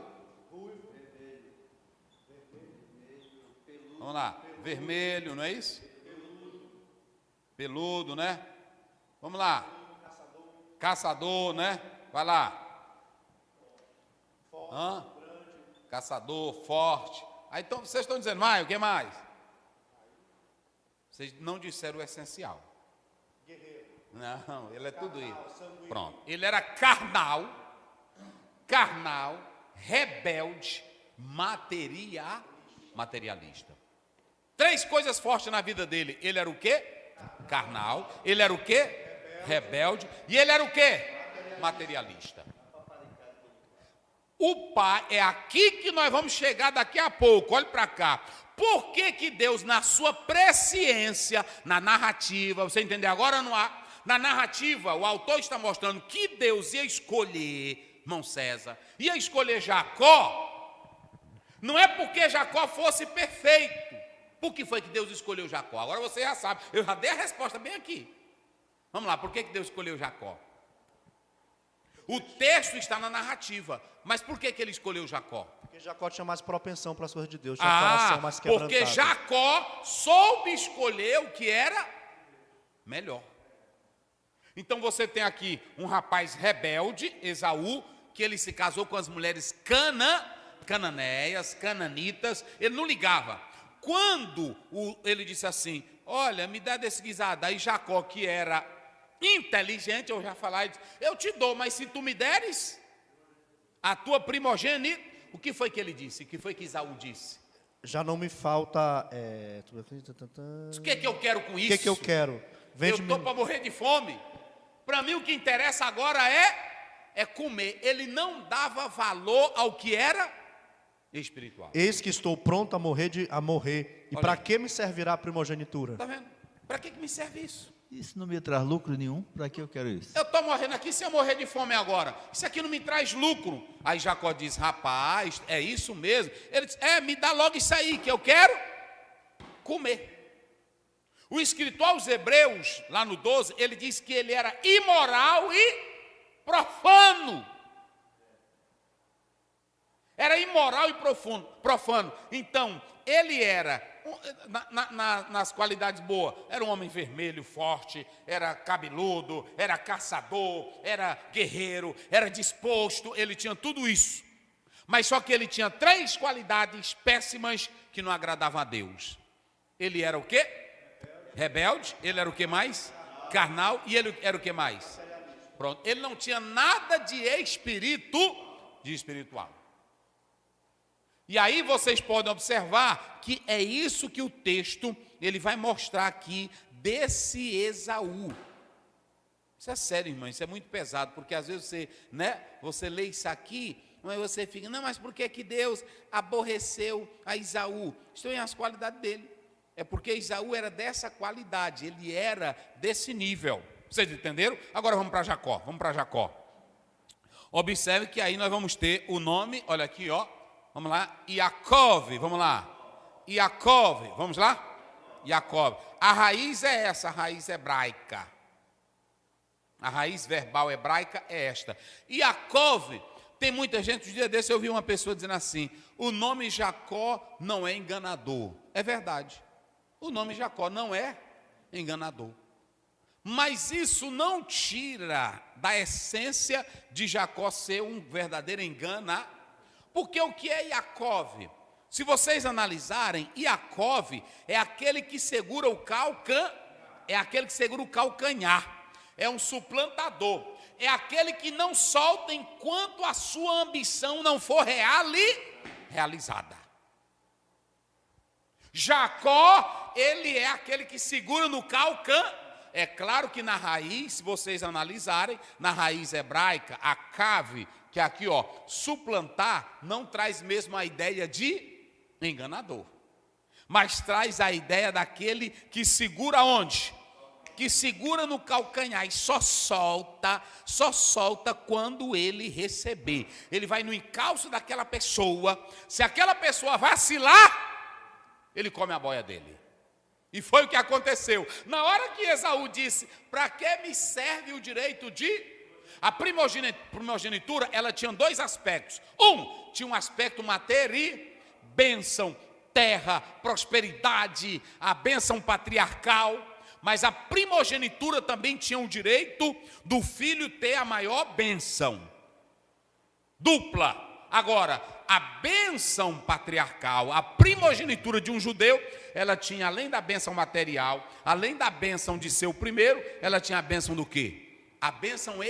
Speaker 1: Vamos lá, vermelho, não é isso? Peludo, né? Vamos lá. Caçador, né? Vai lá. Caçador, forte. Aí então, vocês estão dizendo, o que mais? Vocês não disseram o essencial. Não, ele é tudo isso. Pronto. Ele era carnal, rebelde, materialista. 3 coisas fortes na vida dele. Ele era o quê? Carnal. Ele era o quê? Rebelde. E ele era o quê? Materialista. O pai, é aqui que nós vamos chegar daqui a pouco. Olhe para cá. Por que Deus, na sua presciência, na narrativa, você entendeu agora ou não há? Na narrativa, o autor está mostrando que Deus ia escolher, irmão César, ia escolher Jacó, não é porque Jacó fosse perfeito. Por que foi que Deus escolheu Jacó? Agora você já sabe, eu já dei a resposta bem aqui. Vamos lá, por que Deus escolheu Jacó? O texto está na narrativa, mas por que ele escolheu Jacó?
Speaker 2: Porque Jacó tinha mais propensão para as coisas de Deus, tinha coração mais quebrantado.
Speaker 1: Porque Jacó soube escolher o que era melhor. Então você tem aqui um rapaz rebelde, Esaú, que ele se casou com as mulheres cananeias, cananitas, ele não ligava. Quando ele disse assim, olha, me dá desse guisado, aí Jacó, que era inteligente, eu já falei, eu te dou, mas se tu me deres a tua primogênita, o que foi que ele disse? O que foi que Esaú disse?
Speaker 2: Já não me falta...
Speaker 1: O que é que eu quero com isso?
Speaker 2: O que é que eu quero?
Speaker 1: Eu estou para morrer de fome. Para mim o que interessa agora é comer. Ele não dava valor ao que era espiritual.
Speaker 2: Eis que estou pronto a morrer. E
Speaker 1: Olha
Speaker 2: para
Speaker 1: aí.
Speaker 2: que me servirá a primogenitura?
Speaker 1: Está vendo? Para que me serve isso?
Speaker 4: Isso não me traz lucro nenhum, para que eu quero isso?
Speaker 1: Eu estou morrendo aqui, se eu morrer de fome agora, isso aqui não me traz lucro. Aí Jacó diz, rapaz, é isso mesmo? Ele diz, me dá logo isso aí, que eu quero comer. O escritor aos Hebreus, lá no 12, ele diz que ele era imoral e profano. Era imoral e profano. Então, ele era, nas qualidades boas, era um homem vermelho, forte, era cabeludo, era caçador, era guerreiro, era disposto, ele tinha tudo isso. Mas só que ele tinha 3 qualidades péssimas que não agradavam a Deus. Ele era o quê? Rebelde. Ele era o que mais? Carnal. E ele era o que mais? Pronto. Ele não tinha nada de espiritual. E aí vocês podem observar que é isso que o texto ele vai mostrar aqui desse Esaú. Isso é sério, irmão, isso é muito pesado, porque às vezes você lê isso aqui, mas você fica, não, mas por que Deus aborreceu a Esaú? Estão as qualidades dele. É porque Esaú era dessa qualidade, ele era desse nível. Vocês entenderam? Agora vamos para Jacó. Observe que aí nós vamos ter o nome, olha aqui, ó. Vamos lá, Iacove, vamos lá. Iacove, vamos lá? Iacove. A raiz é essa, a raiz hebraica. A raiz verbal hebraica é esta. Iacove, tem muita gente, um dia desse eu vi uma pessoa dizendo assim, o nome Jacó não é enganador. É verdade. O nome Jacó não é enganador. Mas isso não tira da essência de Jacó ser um verdadeiro enganador. Porque o que é Iacove? Se vocês analisarem, Iacove é aquele que segura o calcanhar. É um suplantador. É aquele que não solta enquanto a sua ambição não for realizada. Jacó, ele é aquele que segura no calcanhar. É claro que na raiz, se vocês analisarem, na raiz hebraica, a cave, que aqui, ó, suplantar, não traz mesmo a ideia de enganador. Mas traz a ideia daquele que segura onde? Que segura no calcanhar e só solta quando ele receber. Ele vai no encalço daquela pessoa, se aquela pessoa vacilar, ele come a boia dele. E foi o que aconteceu. Na hora que Esaú disse, para que me serve o direito de... A primogenitura, ela tinha 2 aspectos. Tinha um aspecto material, bênção, terra, prosperidade, a bênção patriarcal. Mas a primogenitura também tinha o direito do filho ter a maior bênção. Dupla. Agora, a bênção patriarcal, a primogenitura de um judeu, ela tinha, além da bênção material, além da bênção de ser o primeiro, ela tinha a bênção do quê? A bênção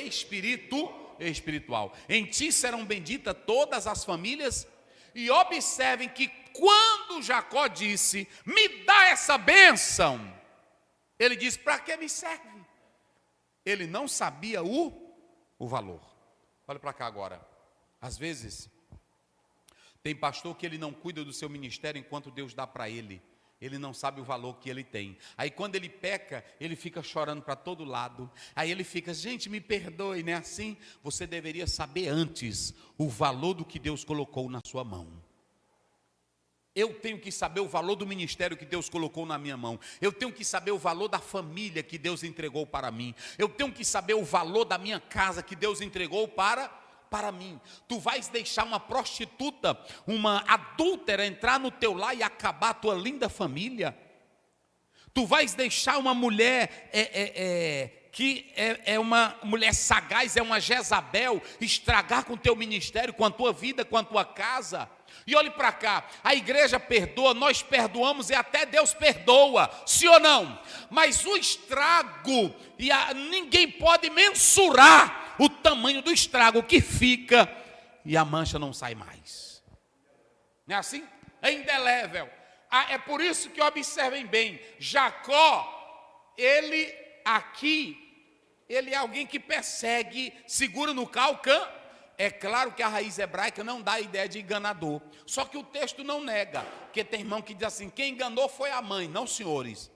Speaker 1: espiritual. Em ti serão benditas todas as famílias. E observem que quando Jacó disse, me dá essa bênção, ele disse, para que me serve? Ele não sabia o valor. Olha para cá agora. Às vezes, tem pastor que ele não cuida do seu ministério enquanto Deus dá para ele. Ele não sabe o valor que ele tem. Aí quando ele peca, ele fica chorando para todo lado. Aí ele fica, gente, me perdoe, não é assim? Você deveria saber antes o valor do que Deus colocou na sua mão. Eu tenho que saber o valor do ministério que Deus colocou na minha mão. Eu tenho que saber o valor da família que Deus entregou para mim. Eu tenho que saber o valor da minha casa que Deus entregou para mim. Tu vais deixar uma prostituta, uma adúltera entrar no teu lar e acabar a tua linda família? Tu vais deixar uma mulher que é uma mulher sagaz, é uma Jezabel, estragar com o teu ministério, com a tua vida, com a tua casa? E olhe para cá, a igreja perdoa, nós perdoamos e até Deus perdoa, sim ou não? Mas o estrago, ninguém pode mensurar o tamanho do estrago que fica e a mancha não sai mais. Não é assim? É indelével. É por isso que observem bem, Jacó, ele aqui ele é alguém que persegue, segura no calcã. É claro que a raiz hebraica não dá a ideia de enganador. Só que o texto não nega. Porque tem irmão que diz assim, quem enganou foi a mãe, não os senhores.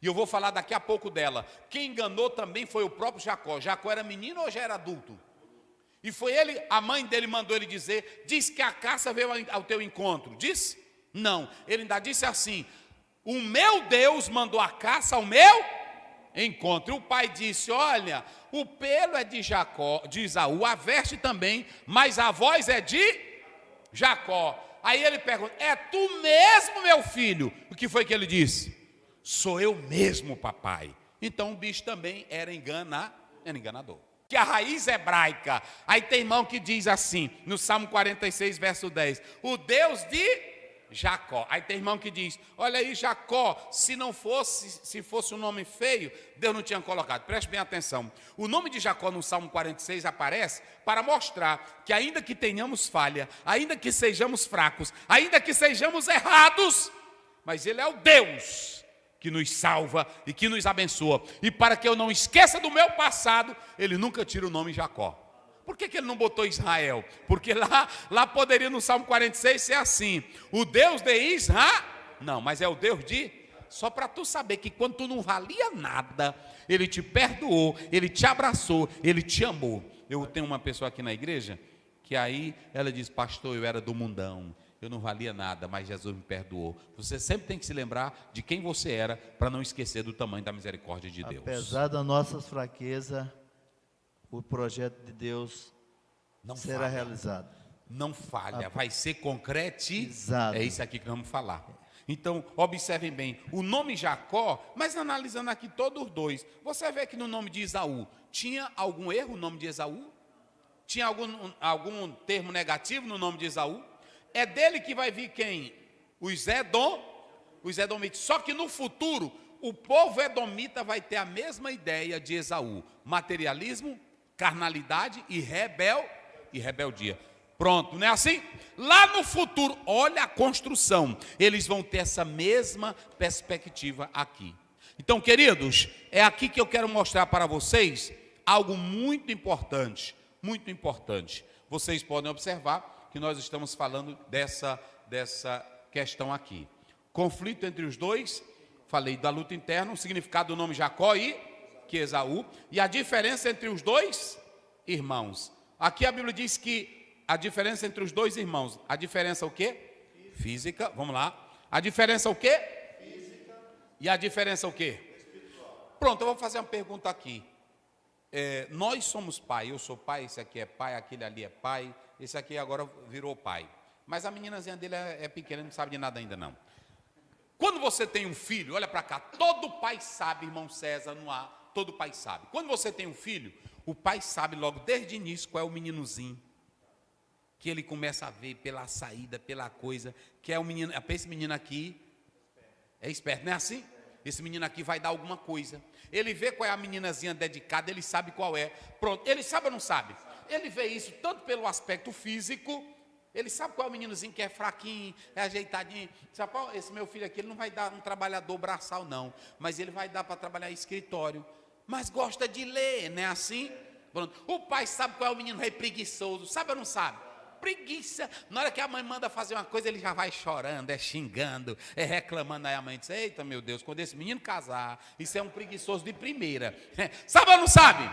Speaker 1: E eu vou falar daqui a pouco dela. Quem enganou também foi o próprio Jacó. Jacó era menino ou já era adulto? E foi ele, a mãe dele mandou ele dizer, diz que a caça veio ao teu encontro. Disse? Não. Ele ainda disse assim, o meu Deus mandou a caça ao meu encontro. E o pai disse, olha, o pelo é de Jacó, de Esaú, a veste também, mas a voz é de Jacó. Aí ele pergunta, é tu mesmo, meu filho? O que foi que ele disse? Sou eu mesmo, papai. Então o bicho também era enganador. Que a raiz hebraica, aí tem irmão que diz assim, no Salmo 46, verso 10, o Deus de Jacó. Aí tem irmão que diz, olha aí Jacó, se fosse um nome feio, Deus não tinha colocado. Preste bem atenção. O nome de Jacó no Salmo 46 aparece para mostrar que ainda que tenhamos falha, ainda que sejamos fracos, ainda que sejamos errados, mas ele é o Deus que nos salva e que nos abençoa. E para que eu não esqueça do meu passado, ele nunca tira o nome Jacó. Por que ele não botou Israel? Porque lá poderia no Salmo 46 ser assim, o Deus de Israel, não, mas é o Deus de, só para tu saber que quando tu não valia nada, ele te perdoou, ele te abraçou, ele te amou. Eu tenho uma pessoa aqui na igreja, que aí ela diz, pastor, eu era do mundão, eu não valia nada, mas Jesus me perdoou. Você sempre tem que se lembrar de quem você era, para não esquecer do tamanho da misericórdia de Deus.
Speaker 4: Apesar das nossas fraquezas, o projeto de Deus não será realizado.
Speaker 1: Não falha, vai ser concretizado.
Speaker 4: Exato.
Speaker 1: É isso aqui que vamos falar. Então, observem bem, o nome Jacó, mas analisando aqui todos os dois, você vê que no nome de Esaú, tinha algum erro o nome de Esaú? Tinha algum termo negativo no nome de Esaú? É dele que vai vir quem? Os edomitas. Só que no futuro, o povo edomita vai ter a mesma ideia de Esaú. Materialismo, carnalidade e rebeldia. Pronto, não é assim? Lá no futuro, olha a construção. Eles vão ter essa mesma perspectiva aqui. Então, queridos, é aqui que eu quero mostrar para vocês algo muito importante. Muito importante. Vocês podem observar que nós estamos falando dessa questão aqui. Conflito entre os dois, falei da luta interna, o significado do nome Jacó e que Esaú, e a diferença entre os dois irmãos. Aqui a Bíblia diz que a diferença entre os dois irmãos, a diferença o quê? Física, vamos lá. A diferença o quê? Física. E a diferença o quê? Espiritual. Pronto, eu vou fazer uma pergunta aqui. Nós somos pai, eu sou pai, esse aqui é pai, aquele ali é pai, esse aqui agora virou pai. Mas a meninazinha dele é pequena, não sabe de nada ainda não. Quando você tem um filho, olha para cá, todo pai sabe, irmão César, no ar, todo pai sabe. Quando você tem um filho, o pai sabe logo desde o início qual é o meninozinho. Que ele começa a ver pela saída, pela coisa, que é o menino, esse menino aqui é esperto, não é assim? Esse menino aqui vai dar alguma coisa. Ele vê qual é a meninazinha dedicada, ele sabe qual é. Pronto, ele sabe ou não sabe? Ele vê isso tanto pelo aspecto físico, ele sabe qual é o meninozinho que é fraquinho, é ajeitadinho. Sabe, esse meu filho aqui, ele não vai dar um trabalhador braçal não, mas ele vai dar para trabalhar em escritório. Mas gosta de ler, não é assim? Pronto. O pai sabe qual é o menino rei preguiçoso, sabe ou não sabe? Preguiça, na hora que a mãe manda fazer uma coisa, ele já vai chorando, xingando, reclamando, aí a mãe diz, eita meu Deus, quando esse menino casar, isso é um preguiçoso de primeira, sabe ou não sabe?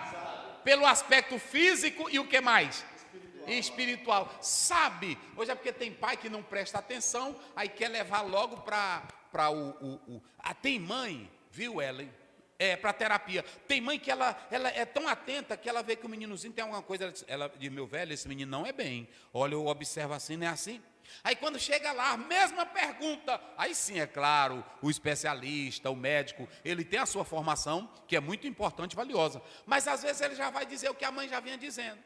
Speaker 1: Pelo aspecto físico e o que mais? Espiritual, sabe? Hoje é porque tem pai que não presta atenção, aí quer levar logo para tem mãe, viu Ellen? Para terapia. Tem mãe que ela é tão atenta que ela vê que o meninozinho tem alguma coisa, ela diz, meu velho, esse menino não é bem. Olha, eu observo assim, não é assim? Aí quando chega lá, a mesma pergunta, aí sim, é claro, o especialista, o médico, ele tem a sua formação, que é muito importante e valiosa. Mas às vezes ele já vai dizer o que a mãe já vinha dizendo.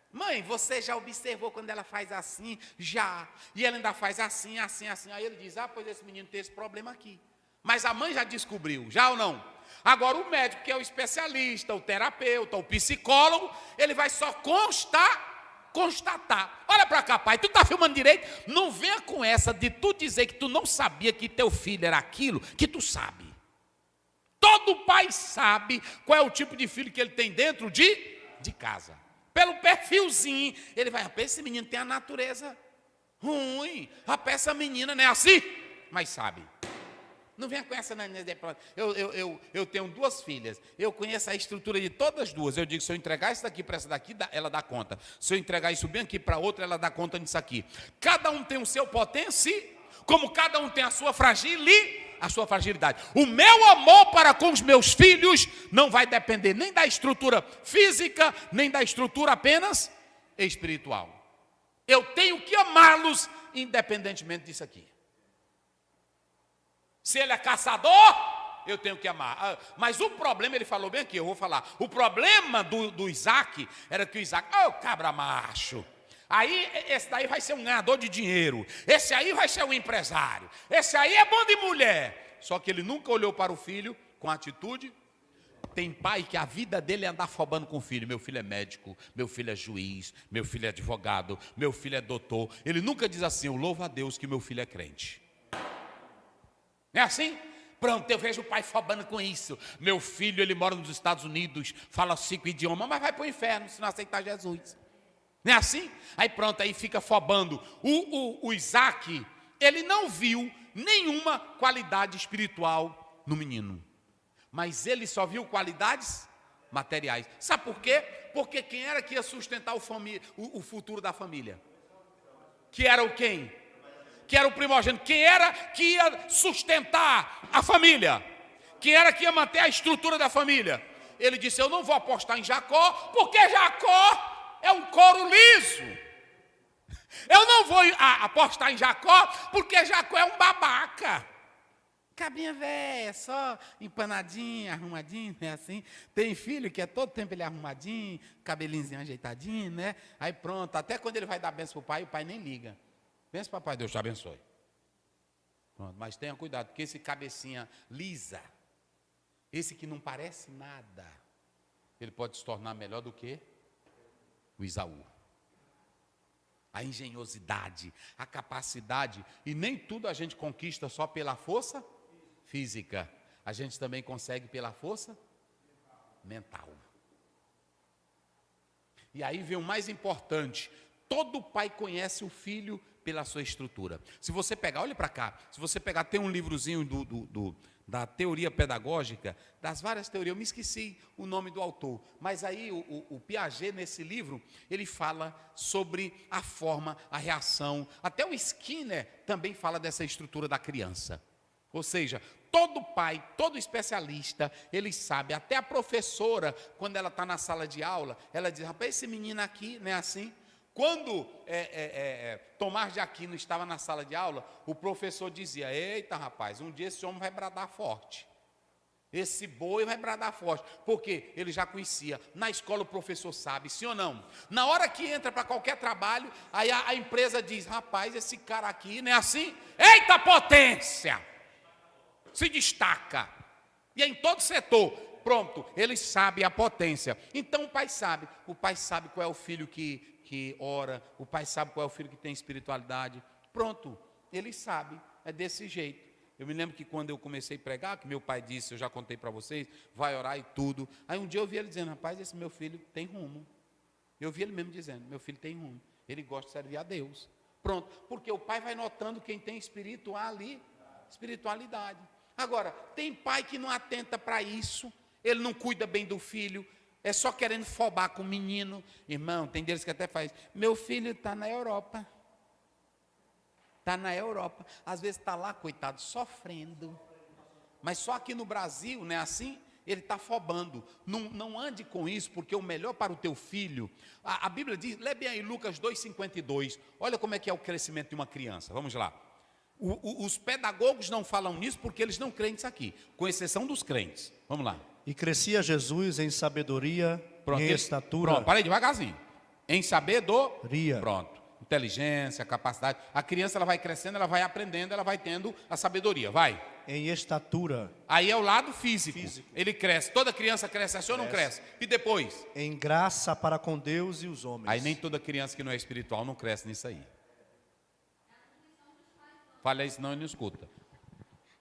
Speaker 1: Mãe, você já observou quando ela faz assim? Já. E ela ainda faz assim, assim, assim. Aí ele diz, pois esse menino tem esse problema aqui. Mas a mãe já descobriu, já ou não? Agora o médico, que é o especialista, o terapeuta, o psicólogo, ele vai só constatar. Olha para cá, pai, tu está filmando direito? Não venha com essa de tu dizer que tu não sabia que teu filho era aquilo que tu sabe. todo pai sabe qual é o tipo de filho que ele tem dentro de casa. Pelo perfilzinho, ele vai, rapaz, esse menino tem a natureza ruim. Rapaz, essa menina não é assim, mas sabe. Não venha com essa, né? Eu tenho 2 filhas. Eu conheço a estrutura de todas as 2. Eu digo, se eu entregar isso daqui para essa daqui, ela dá conta. Se eu entregar isso bem aqui para outra, ela dá conta disso aqui. Cada um tem o seu potencial, como cada um tem a sua fragilidade. O meu amor para com os meus filhos não vai depender nem da estrutura física, nem da estrutura apenas espiritual. Eu tenho que amá-los independentemente disso aqui. Se ele é caçador, eu tenho que amar. Mas o problema, ele falou bem aqui, eu vou falar. O problema do Isaac era que o Isaac, cabra macho. Aí, esse daí vai ser um ganhador de dinheiro. Esse aí vai ser um empresário. Esse aí é bom de mulher. Só que ele nunca olhou para o filho com atitude. Tem pai que a vida dele é andar afobando com o filho. Meu filho é médico, meu filho é juiz, meu filho é advogado, meu filho é doutor. Ele nunca diz assim, eu louvo a Deus que meu filho é crente. Não é assim? Pronto, eu vejo o pai fobando com isso. Meu filho, ele mora nos Estados Unidos, fala 5 idiomas, mas vai para o inferno se não aceitar Jesus. Não é assim? Aí pronto, aí fica fobando. O Isaac, ele não viu nenhuma qualidade espiritual no menino. Mas ele só viu qualidades materiais. Sabe por quê? Porque quem era que ia sustentar o futuro da família? Que era o quem? Que era o primogênito. Quem era que ia sustentar a família? Quem era que ia manter a estrutura da família? Ele disse, eu não vou apostar em Jacó, porque Jacó é um couro liso. Eu não vou apostar em Jacó, porque Jacó é um babaca. Cabinha velha, só empanadinha, arrumadinho, né, assim. Tem filho que é todo tempo ele arrumadinho, cabelinho ajeitadinho, né? Aí pronto, até quando ele vai dar bênção para o pai nem liga. Pensa, papai, Deus te abençoe. Pronto, mas tenha cuidado, porque esse cabecinha lisa, esse que não parece nada, ele pode se tornar melhor do que o Esaú. A engenhosidade, a capacidade, e nem tudo a gente conquista só pela força física, a gente também consegue pela força mental. E aí vem o mais importante, todo pai conhece o filho pela sua estrutura. Se você pegar, olha para cá, se você pegar, tem um livrozinho da teoria pedagógica, das várias teorias, eu me esqueci o nome do autor, mas aí o Piaget, nesse livro, ele fala sobre a forma, a reação, até o Skinner também fala dessa estrutura da criança. Ou seja, todo pai, todo especialista, ele sabe, até a professora, quando ela está na sala de aula, ela diz, rapaz, esse menino aqui, não é assim? Quando Tomás de Aquino estava na sala de aula, o professor dizia, eita rapaz, um dia esse homem vai bradar forte. Esse boi vai bradar forte. Porque ele já conhecia. Na escola o professor sabe, sim ou não? Na hora que entra para qualquer trabalho, aí a empresa diz, rapaz, esse cara aqui, não é assim? Eita potência! Se destaca. E é em todo setor. Pronto, ele sabe a potência. Então o pai sabe qual é o filho que ora, o pai sabe qual é o filho que tem espiritualidade. Pronto, ele sabe, é desse jeito. Eu me lembro que quando eu comecei a pregar, que meu pai disse, eu já contei para vocês, vai orar e tudo. Aí um dia eu vi ele dizendo, rapaz, esse meu filho tem rumo. Eu vi ele mesmo dizendo, meu filho tem rumo, ele gosta de servir a Deus. Pronto, porque o pai vai notando quem tem espiritualidade. Agora, tem pai que não atenta para isso, ele não cuida bem do filho, é só querendo fobar com o menino. Irmão, tem deles que até faz, meu filho está na Europa. Está na Europa. Às vezes está lá, coitado, sofrendo. Mas só aqui no Brasil, não é assim? Ele está fobando. Não ande com isso, porque o melhor para o teu filho. A Bíblia diz, lê bem aí Lucas 2,52. Olha como é que é o crescimento de uma criança. Vamos lá. Os pedagogos não falam nisso porque eles não creem nisso aqui. Com exceção dos crentes. Vamos lá.
Speaker 2: E crescia Jesus em sabedoria, em estatura.
Speaker 1: Pronto, para aí devagarzinho. Em sabedoria.
Speaker 2: Ria.
Speaker 1: Pronto. Inteligência, capacidade. A criança ela vai crescendo, ela vai aprendendo, ela vai tendo a sabedoria. Vai.
Speaker 2: Em estatura.
Speaker 1: Aí é o lado físico. Ele cresce. Toda criança cresce assim ou não cresce? E depois?
Speaker 2: Em graça para com Deus e os homens.
Speaker 1: Aí nem toda criança que não é espiritual não cresce nisso aí. Fala isso, não, ele não escuta.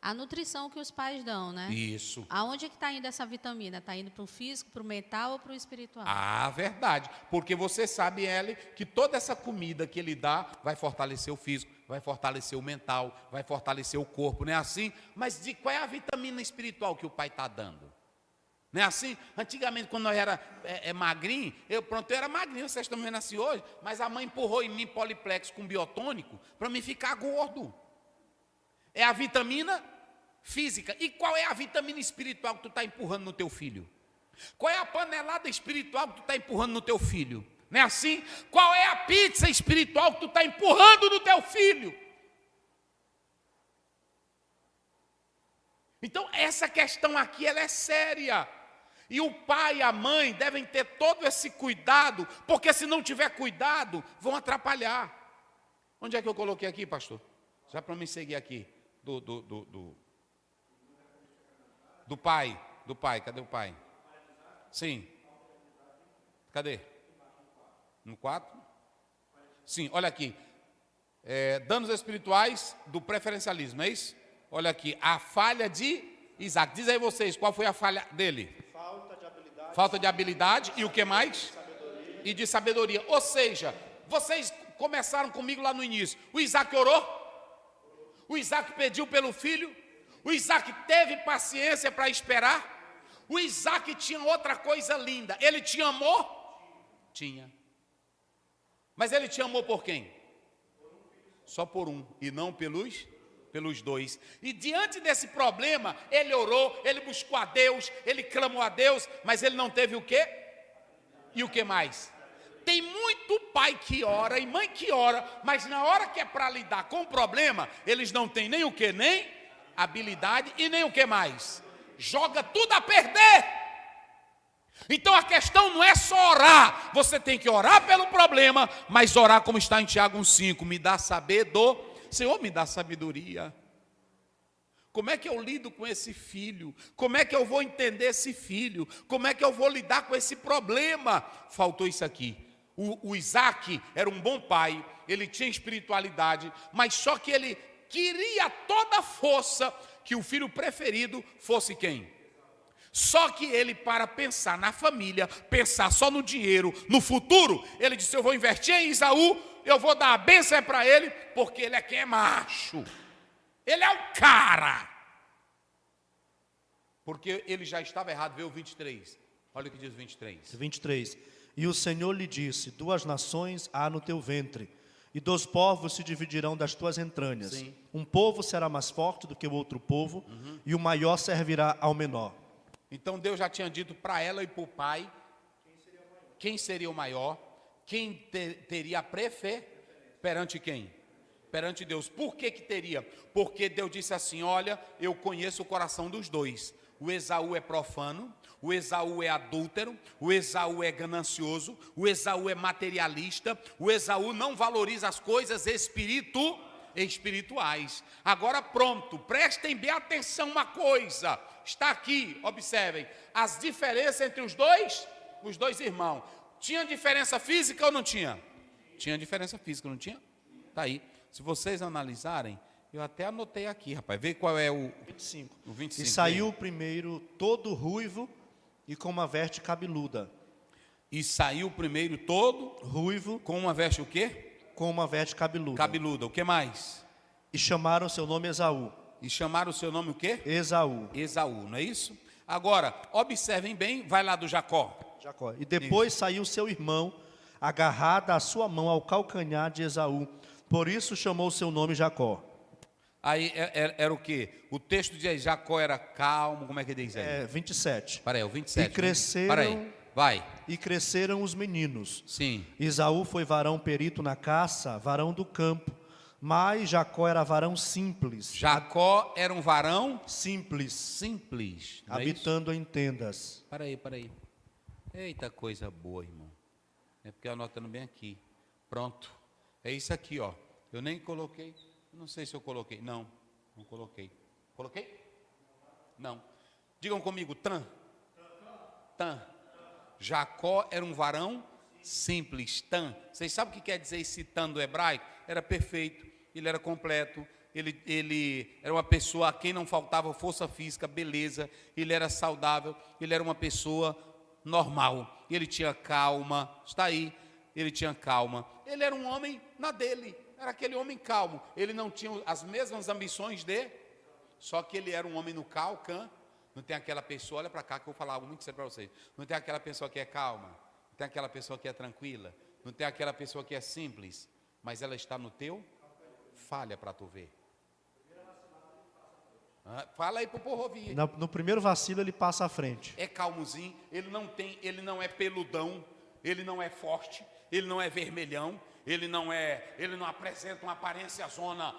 Speaker 6: A nutrição que os pais dão, né?
Speaker 7: Isso.
Speaker 6: Aonde que está indo essa vitamina? Está indo para o físico, para o mental ou para o espiritual?
Speaker 7: Ah, verdade. Porque você sabe, Eli, que toda essa comida que ele dá vai fortalecer o físico, vai fortalecer o mental, vai fortalecer o corpo, não é assim? Mas qual é a vitamina espiritual que o pai está dando? Não é assim? Antigamente, quando eu era magrinho, eu era magrinho, vocês estão vendo assim hoje, mas a mãe empurrou em mim poliplex com biotônico para me ficar gordo. É a vitamina física. E qual é a vitamina espiritual que tu está empurrando no teu filho? Qual é a panelada espiritual que tu está empurrando no teu filho? Não é assim? Qual é a pizza espiritual que tu está empurrando no teu filho? Então, essa questão aqui, ela é séria. E o pai e a mãe devem ter todo esse cuidado, porque se não tiver cuidado, vão atrapalhar. Onde é que eu coloquei aqui, pastor? Já para me seguir aqui. Do pai, cadê o pai? Sim. Cadê? No 4? Sim, olha aqui. Danos espirituais do preferencialismo, é isso? Olha aqui, a falha de Isaac. Diz aí vocês, qual foi a falha dele? Falta de habilidade e o que mais? E de sabedoria. Ou seja, vocês começaram comigo lá no início. O Isaac orou? O Isaac pediu pelo filho? O Isaac teve paciência para esperar? O Isaac tinha outra coisa linda. Ele te amou? Tinha. Mas ele te amou por quem? Só por um, e não pelos dois. E diante desse problema, ele orou, ele buscou a Deus, ele clamou a Deus, mas ele não teve o quê? E o que mais? Tem muito pai que ora e mãe que ora, mas na hora que é para lidar com o problema, eles não têm nem o que? Nem habilidade e nem o que mais? Joga tudo a perder. Então a questão não é só orar, você tem que orar pelo problema, mas orar como está em Tiago 1,5, me dá sabedoria. Senhor, me dá sabedoria. Como é que eu lido com esse filho? Como é que eu vou entender esse filho? Como é que eu vou lidar com esse problema? Faltou isso aqui. O Isaac era um bom pai, ele tinha espiritualidade, mas só que ele queria toda a força que o filho preferido fosse quem? Só que ele, para pensar na família, pensar só no dinheiro, no futuro, ele disse, eu vou investir em Esaú, eu vou dar a bênção para ele, porque ele é quem é macho. Ele é o cara. Porque ele já estava errado, vê o 23. Olha o que diz o 23.
Speaker 2: 23. E o Senhor lhe disse, 2 nações há no teu ventre, e 2 povos se dividirão das tuas entranhas.
Speaker 7: Sim.
Speaker 2: Um povo será mais forte do que o outro povo, e o maior servirá ao menor.
Speaker 7: Então Deus já tinha dito para ela e para o pai quem seria o maior, quem teria a perante quem? Perante Deus. Por que teria? Porque Deus disse assim, olha, eu conheço o coração dos dois. O Esaú é profano, o Esaú é adúltero, o Esaú é ganancioso, o Esaú é materialista, o Esaú não valoriza as coisas espirituais. Agora pronto, prestem bem atenção uma coisa, está aqui, observem, as diferenças entre os dois irmãos. Tinha diferença física ou não tinha? Tinha diferença física, não tinha? Está aí. Se vocês analisarem, eu até anotei aqui, rapaz, vê qual é o
Speaker 2: 25.
Speaker 7: O 25.
Speaker 2: E saiu o primeiro todo ruivo e com uma veste cabeluda.
Speaker 7: E saiu o primeiro todo
Speaker 2: Ruivo
Speaker 7: com uma veste o quê?
Speaker 2: com uma veste cabeluda.
Speaker 7: Cabeluda. O que mais?
Speaker 2: E chamaram seu nome Esaú.
Speaker 7: E chamaram o seu nome o quê?
Speaker 2: Esaú.
Speaker 7: Esaú, não é isso? Agora, observem bem, vai lá do Jacó.
Speaker 2: Jacó. E depois saiu seu irmão, agarrada a sua mão ao calcanhar de Esaú. Por isso chamou seu nome Jacó.
Speaker 7: Aí era o quê? O texto diz Jacó era calmo, como é que diz aí?
Speaker 2: 27.
Speaker 7: Para aí, o 27.
Speaker 2: E cresceram,
Speaker 7: Para aí, vai.
Speaker 2: E cresceram os meninos.
Speaker 7: Sim.
Speaker 2: Esaú foi varão perito na caça, varão do campo. Mas Jacó era varão simples.
Speaker 7: Jacó era um varão
Speaker 2: simples,
Speaker 7: não é
Speaker 2: habitando em tendas.
Speaker 7: Para aí. Eita coisa boa, irmão. É porque eu anotando bem aqui. Pronto. É isso aqui, ó. Eu nem coloquei. Não sei se eu coloquei. Não coloquei. Coloquei? Não. Digam comigo, Tan. Jacó era um varão simples, Tan. Vocês sabem o que quer dizer esse Tan do hebraico? Era perfeito, ele era completo, ele era uma pessoa a quem não faltava força física, beleza, ele era saudável, ele era uma pessoa normal, ele tinha calma, está aí, ele tinha calma, ele era um homem na dele, era aquele homem calmo, ele não tinha as mesmas ambições só que ele era um homem no calcan. Não tem aquela pessoa, olha para cá que eu vou falar algo muito sério para vocês, não tem aquela pessoa que é calma, não tem aquela pessoa que é tranquila, não tem aquela pessoa que é simples, mas ela está no teu, falha para tu ver. Fala aí para o povo ouvir.
Speaker 2: No primeiro vacilo ele passa à frente.
Speaker 7: É calmozinho, ele não é peludão, ele não é forte, ele não é vermelhão, ele não apresenta uma aparência zona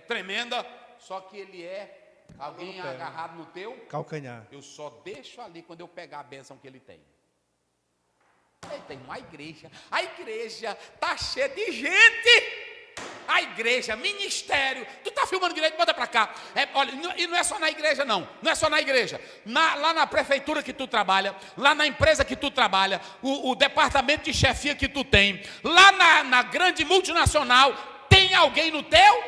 Speaker 7: tremenda, só que ele é alguém agarrado no teu
Speaker 2: calcanhar.
Speaker 7: Eu só deixo ali quando eu pegar a bênção que ele tem. Ele tem uma igreja, a igreja está cheia de gente. A igreja, ministério, tu está filmando direito, bota para cá. Olha, e não é só na igreja não é só na igreja, lá na prefeitura que tu trabalha, lá na empresa que tu trabalha, o departamento de chefia que tu tem, lá na grande multinacional, tem alguém no teu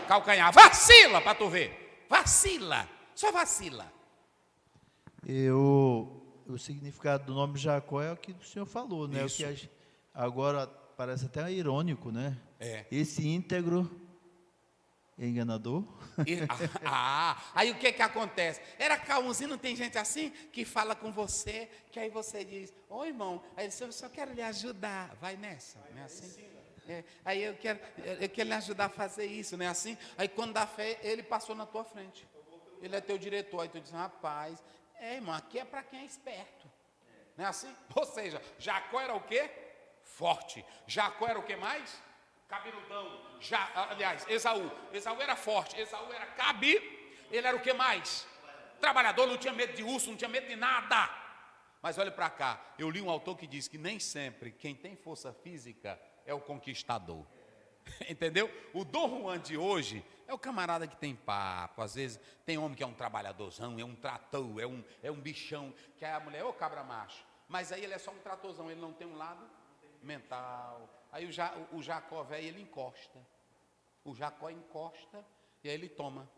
Speaker 7: calcanhar, vacila para tu ver, vacila, só vacila.
Speaker 4: O significado do nome Jacó é o que o senhor falou, né?
Speaker 7: Isso.
Speaker 4: O que agora parece até irônico, né? Esse íntegro enganador.
Speaker 7: Aí o que acontece? Era calmozinho, não tem gente assim que fala com você, que aí você diz, ô irmão, aí eu só quero lhe ajudar, vai nessa, não é assim? Aí eu quero lhe ajudar a fazer isso, não é assim? Aí quando dá fé, ele passou na tua frente, ele é teu diretor, aí tu diz, rapaz, irmão, aqui é para quem é esperto, não é assim? Ou seja, Jacó era o quê? Forte. Jacó era o que mais? Cabeludão. Aliás, Esaú era forte, Esaú era ele era o que mais? Trabalhador, não tinha medo de urso, não tinha medo de nada. Mas olha para cá, eu li um autor que diz que nem sempre quem tem força física é o conquistador. Entendeu? O Dom Juan de hoje é o camarada que tem papo. Às vezes tem homem que é um trabalhadorzão, é um trator, é um bichão, que a mulher, ô cabra macho. Mas aí ele é só um tratorzão, ele não tem um lado mental. Aí o Jacó velho, ele encosta. O Jacó encosta e aí ele toma.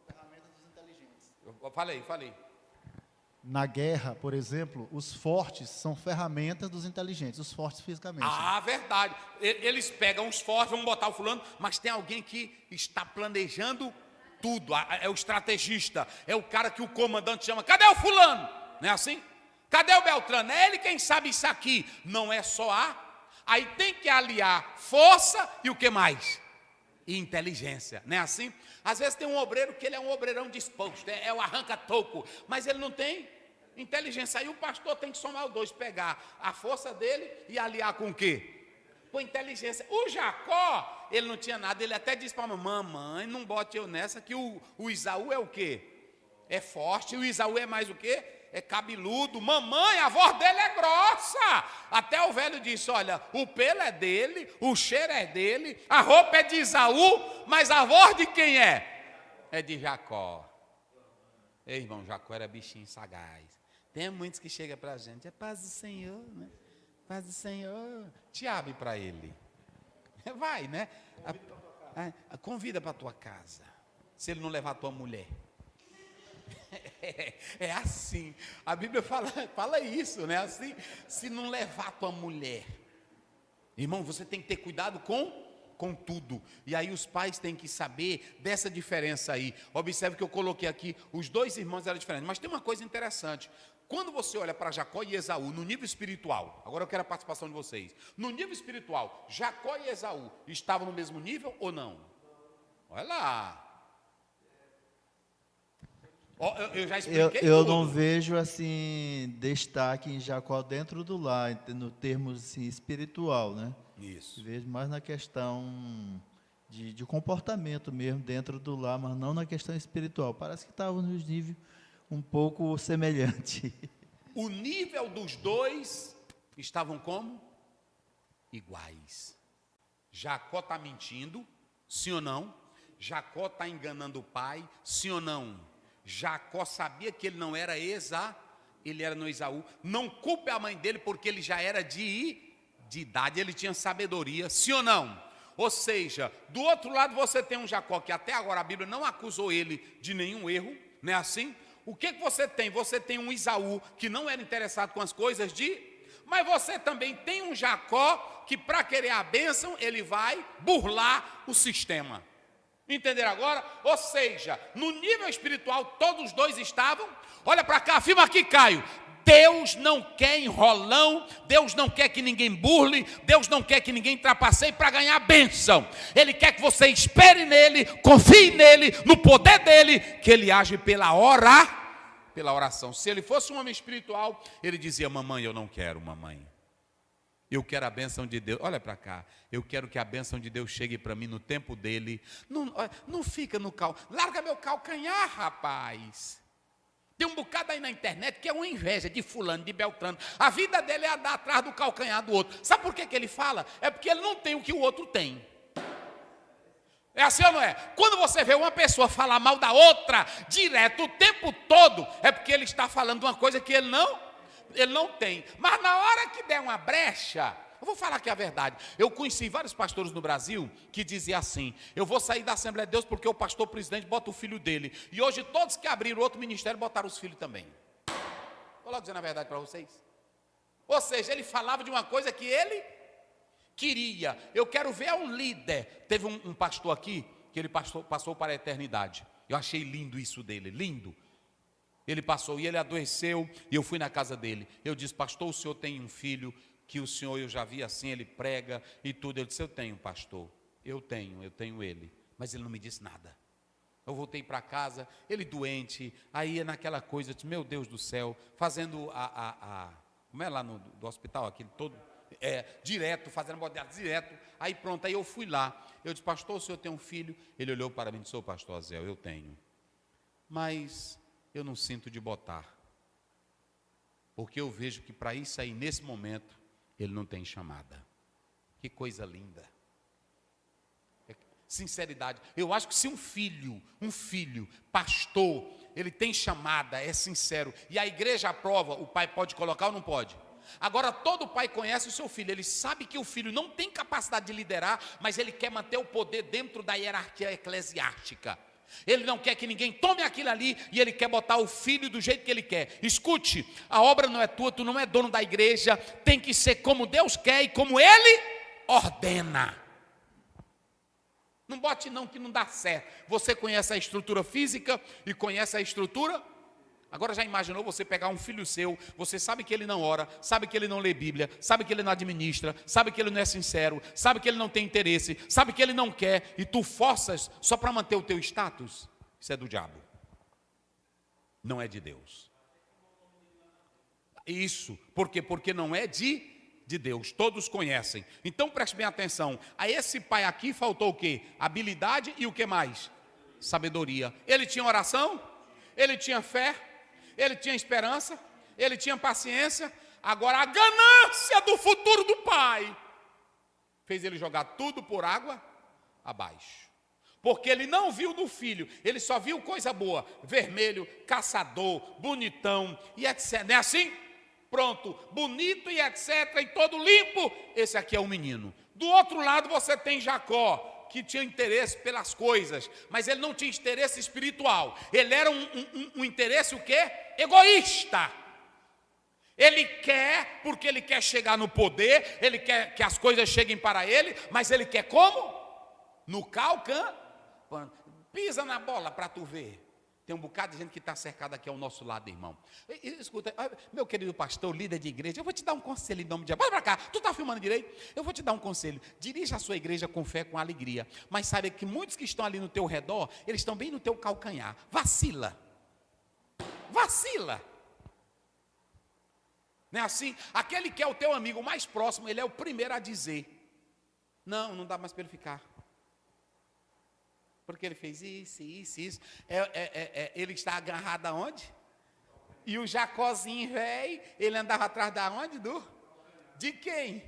Speaker 5: Ferramenta dos inteligentes.
Speaker 7: Falei.
Speaker 5: Na guerra, por exemplo, os fortes são ferramentas dos inteligentes, os fortes fisicamente.
Speaker 7: Verdade. Eles pegam os fortes, vão botar o fulano, mas tem alguém que está planejando tudo. É o estrategista, é o cara que o comandante chama. Cadê o fulano? Não é assim? Cadê o Beltrano? É ele quem sabe isso aqui. Não é só aí tem que aliar força e o que mais? E inteligência, não é assim? Às vezes tem um obreiro que ele é um obreirão disposto, é o arranca-toco, mas ele não tem inteligência. Aí o pastor tem que somar os dois, pegar a força dele e aliar com o quê? Com inteligência. O Jacó, ele não tinha nada, ele até disse para a mamãe, não bote eu nessa, que o Esaú é o quê? É forte, o Esaú é mais o quê? É cabeludo, mamãe, a voz dele é grossa. Até o velho disse, olha, o pelo é dele, o cheiro é dele, a roupa é de Esaú, mas a voz de quem é? É de Jacó. Ei, irmão, Jacó era bichinho sagaz. Tem muitos que chegam para a gente, é paz do Senhor, né? Paz do Senhor, te abre para ele. Vai, né? Convida para a tua casa, se ele não levar a tua mulher. É assim, a Bíblia fala isso, né? Assim, se não levar a tua mulher, irmão, você tem que ter cuidado com tudo. E aí os pais têm que saber dessa diferença aí. Observe que eu coloquei aqui, os dois irmãos eram diferentes, mas tem uma coisa interessante. Quando você olha para Jacó e Esaú no nível espiritual, agora eu quero a participação de vocês. No nível espiritual, Jacó e Esaú estavam no mesmo nível ou não? Olha lá. Eu já expliquei
Speaker 4: eu
Speaker 7: tudo.
Speaker 4: não vejo assim destaque em Jacó dentro do lar, no termo assim, espiritual, né?
Speaker 7: Isso.
Speaker 4: Vejo mais na questão de comportamento mesmo dentro do lar, mas não na questão espiritual. Parece que estavam nos níveis um pouco semelhantes.
Speaker 7: O nível dos dois estavam como? Iguais. Jacó está mentindo, sim ou não? Jacó está enganando o pai, sim ou não? Jacó sabia que ele não era ele era no Esaú. Não culpe a mãe dele, porque ele já era de idade, ele tinha sabedoria, sim ou não? Ou seja, do outro lado você tem um Jacó, que até agora a Bíblia não acusou ele de nenhum erro, não é assim? O que você tem? Você tem um Esaú, que não era interessado com as coisas mas você também tem um Jacó, que para querer a bênção, ele vai burlar o sistema. Entenderam agora? Ou seja, no nível espiritual, todos os dois estavam. Olha para cá, afirma aqui, Caio. Deus não quer enrolão, Deus não quer que ninguém burle, Deus não quer que ninguém trapaceie para ganhar bênção. Ele quer que você espere nele, confie nele, no poder dele, que ele age pela oração. Se ele fosse um homem espiritual, ele dizia: mamãe, eu não quero, mamãe. Eu quero a bênção de Deus. Olha para cá. Eu quero que a bênção de Deus chegue para mim no tempo dele. Não fica no larga meu calcanhar, rapaz. Tem um bocado aí na internet que é uma inveja de fulano, de Beltrano. A vida dele é andar atrás do calcanhar do outro. Sabe por que ele fala? É porque ele não tem o que o outro tem. É assim ou não é? Quando você vê uma pessoa falar mal da outra, direto, o tempo todo, é porque ele está falando uma coisa que ele não tem. Mas na hora que der uma brecha, eu vou falar aqui a verdade. Eu conheci vários pastores no Brasil que diziam assim: eu vou sair da Assembleia de Deus porque o pastor presidente bota o filho dele. E hoje todos que abriram outro ministério botaram os filhos também. Vou logo dizendo a verdade para vocês. Ou seja, ele falava de uma coisa que ele queria. Eu quero ver um líder. Teve um pastor aqui que ele passou para a eternidade. Eu achei lindo isso dele, lindo. Ele passou e ele adoeceu e eu fui na casa dele. Eu disse: pastor, o senhor tem um filho que o senhor, eu já vi assim, ele prega e tudo. Ele disse: eu tenho, pastor, eu tenho ele. Mas ele não me disse nada. Eu voltei para casa, ele doente, aí naquela coisa, eu disse: meu Deus do céu, fazendo como é lá do hospital, aquele todo, direto, fazendo modelo direto. Aí pronto, aí eu fui lá. Eu disse: pastor, o senhor tem um filho? Ele olhou para mim e disse: ô pastor Azel, eu tenho. Mas eu não sinto de botar. Porque eu vejo que para isso aí, nesse momento, ele não tem chamada. Que coisa linda. Sinceridade. Eu acho que se um filho, pastor, ele tem chamada, é sincero, e a igreja aprova, o pai pode colocar ou não pode? Agora, todo pai conhece o seu filho, ele sabe que o filho não tem capacidade de liderar, mas ele quer manter o poder dentro da hierarquia eclesiástica. Ele não quer que ninguém tome aquilo ali e ele quer botar o filho do jeito que ele quer. Escute, a obra não é tua, tu não é dono da igreja, tem que ser como Deus quer e como ele ordena. Não bote não, que não dá certo. Você conhece a estrutura física e conhece a estrutura. Agora já imaginou você pegar um filho seu, você sabe que ele não ora, sabe que ele não lê Bíblia, sabe que ele não administra, sabe que ele não é sincero, sabe que ele não tem interesse, sabe que ele não quer, e tu forças só para manter o teu status? Isso é do diabo. Não é de Deus. Isso, por quê? Porque não é de Deus, todos conhecem. Então preste bem atenção, a esse pai aqui faltou o quê? Habilidade e o que mais? Sabedoria. Ele tinha oração, ele tinha fé, ele tinha esperança, ele tinha paciência. Agora a ganância do futuro do pai fez ele jogar tudo por água abaixo. Porque ele não viu no filho, ele só viu coisa boa, vermelho, caçador, bonitão e etc. Não é assim? Pronto, bonito e etc. E todo limpo, esse aqui é o menino. Do outro lado você tem Jacó, que tinha interesse pelas coisas, mas ele não tinha interesse espiritual. Ele era um interesse o quê? Egoísta. Ele quer, porque ele quer chegar no poder, ele quer que as coisas cheguem para ele, mas ele quer como? No calcanhar. Pisa na bola para tu ver. Tem um bocado de gente que está cercada aqui ao nosso lado, irmão. Escuta, meu querido pastor, líder de igreja, eu vou te dar um conselho em nome de Deus. Vai para cá, tu está filmando direito? Eu vou te dar um conselho. Dirija a sua igreja com fé, com alegria. Mas saiba que muitos que estão ali no teu redor, eles estão bem no teu calcanhar. Vacila. Vacila. Não é assim? Aquele que é o teu amigo mais próximo, ele é o primeiro a dizer: não dá mais para ele ficar. Porque ele fez isso. Ele está agarrado aonde? E o Jacózinho, velho, ele andava atrás da onde? De quem?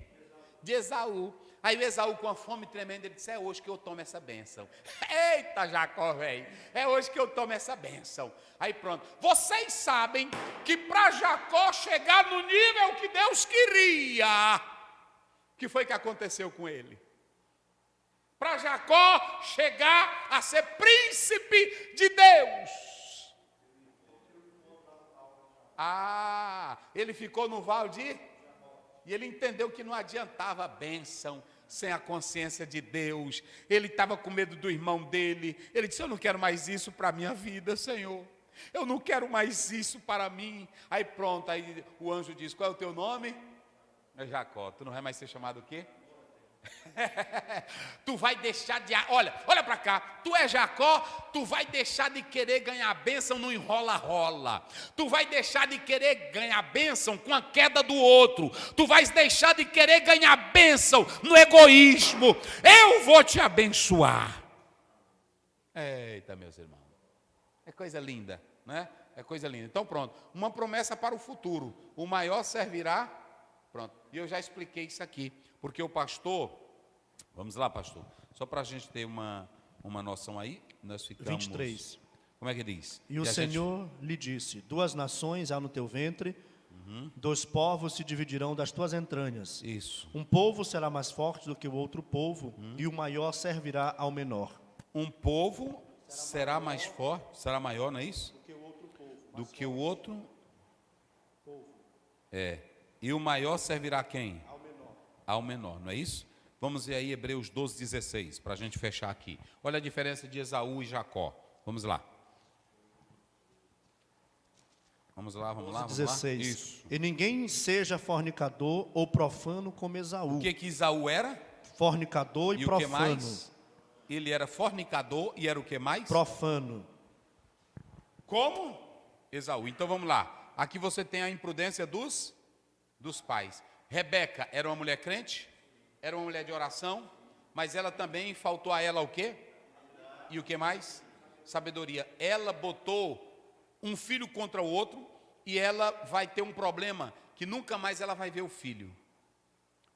Speaker 7: De Esaú. Aí o Esaú, com a fome tremenda, ele disse: é hoje que eu tomo essa bênção. Eita, Jacó, velho, é hoje que eu tomo essa bênção. Aí pronto. Vocês sabem que para Jacó chegar no nível que Deus queria, o que foi que aconteceu com ele? para Jacó chegar a ser príncipe de Deus. Ele ficou no vale e ele entendeu que não adiantava a bênção sem a consciência de Deus. Ele estava com medo do irmão dele. Ele disse: eu não quero mais isso para a minha vida, Senhor. Eu não quero mais isso para mim. Aí pronto, aí o anjo diz: qual é o teu nome? É Jacó. Tu não vai mais ser chamado o quê? Tu vai deixar de... Olha para cá. Tu é Jacó, tu vai deixar de querer ganhar bênção no enrola-rola. Tu vai deixar de querer ganhar bênção com a queda do outro. Tu vais deixar de querer ganhar bênção no egoísmo. Eu vou te abençoar. Eita, meus irmãos. É coisa linda, né? É coisa linda. Então pronto, uma promessa para o futuro. O maior servirá. Pronto, e eu já expliquei isso aqui. Porque o pastor, vamos lá, pastor, só para a gente ter uma noção aí, nós ficamos...
Speaker 2: 23.
Speaker 7: Como é que diz?
Speaker 2: E o Senhor lhe disse: 2 nações há no teu ventre, 2 povos se dividirão das tuas entranhas.
Speaker 7: Isso.
Speaker 2: Um povo será mais forte do que o outro povo, e o maior servirá ao menor.
Speaker 7: Um povo será mais forte, será maior, não é isso? Do que o outro povo. Do que o outro povo. E o maior servirá a quem? Ao menor, não é isso? Vamos ver aí Hebreus 12, 16, para a gente fechar aqui. Olha a diferença de Esaú e Jacó. Vamos lá. Vamos lá.
Speaker 2: 16.
Speaker 7: Isso.
Speaker 2: E ninguém seja fornicador ou profano como Esaú.
Speaker 7: O que Esaú era?
Speaker 2: Fornicador e profano.
Speaker 7: O que mais? Ele era fornicador e era o que mais?
Speaker 2: Profano.
Speaker 7: Como? Esaú. Então vamos lá. Aqui você tem a imprudência dos pais. Rebeca era uma mulher crente, era uma mulher de oração, mas ela também faltou a ela o quê? E o que mais? Sabedoria. Ela botou um filho contra o outro e ela vai ter um problema que nunca mais ela vai ver o filho.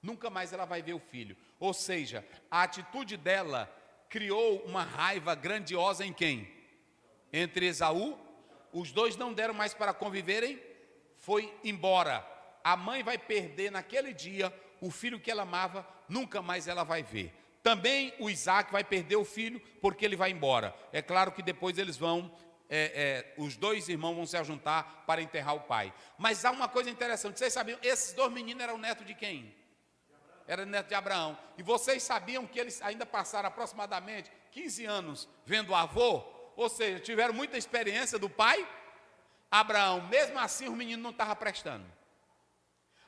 Speaker 7: Nunca mais ela vai ver o filho. Ou seja, a atitude dela criou uma raiva grandiosa em quem? Entre Esaú. Os dois não deram mais para conviverem, foi embora. A mãe vai perder naquele dia o filho que ela amava, nunca mais ela vai ver. Também o Isaac vai perder o filho porque ele vai embora. É claro que depois eles vão, os 2 irmãos vão se ajuntar para enterrar o pai. Mas há uma coisa interessante, vocês sabiam, esses 2 meninos eram neto de quem? Era neto de Abraão. E vocês sabiam que eles ainda passaram aproximadamente 15 anos vendo o avô? Ou seja, tiveram muita experiência do pai? Abraão, mesmo assim o menino não estava prestando.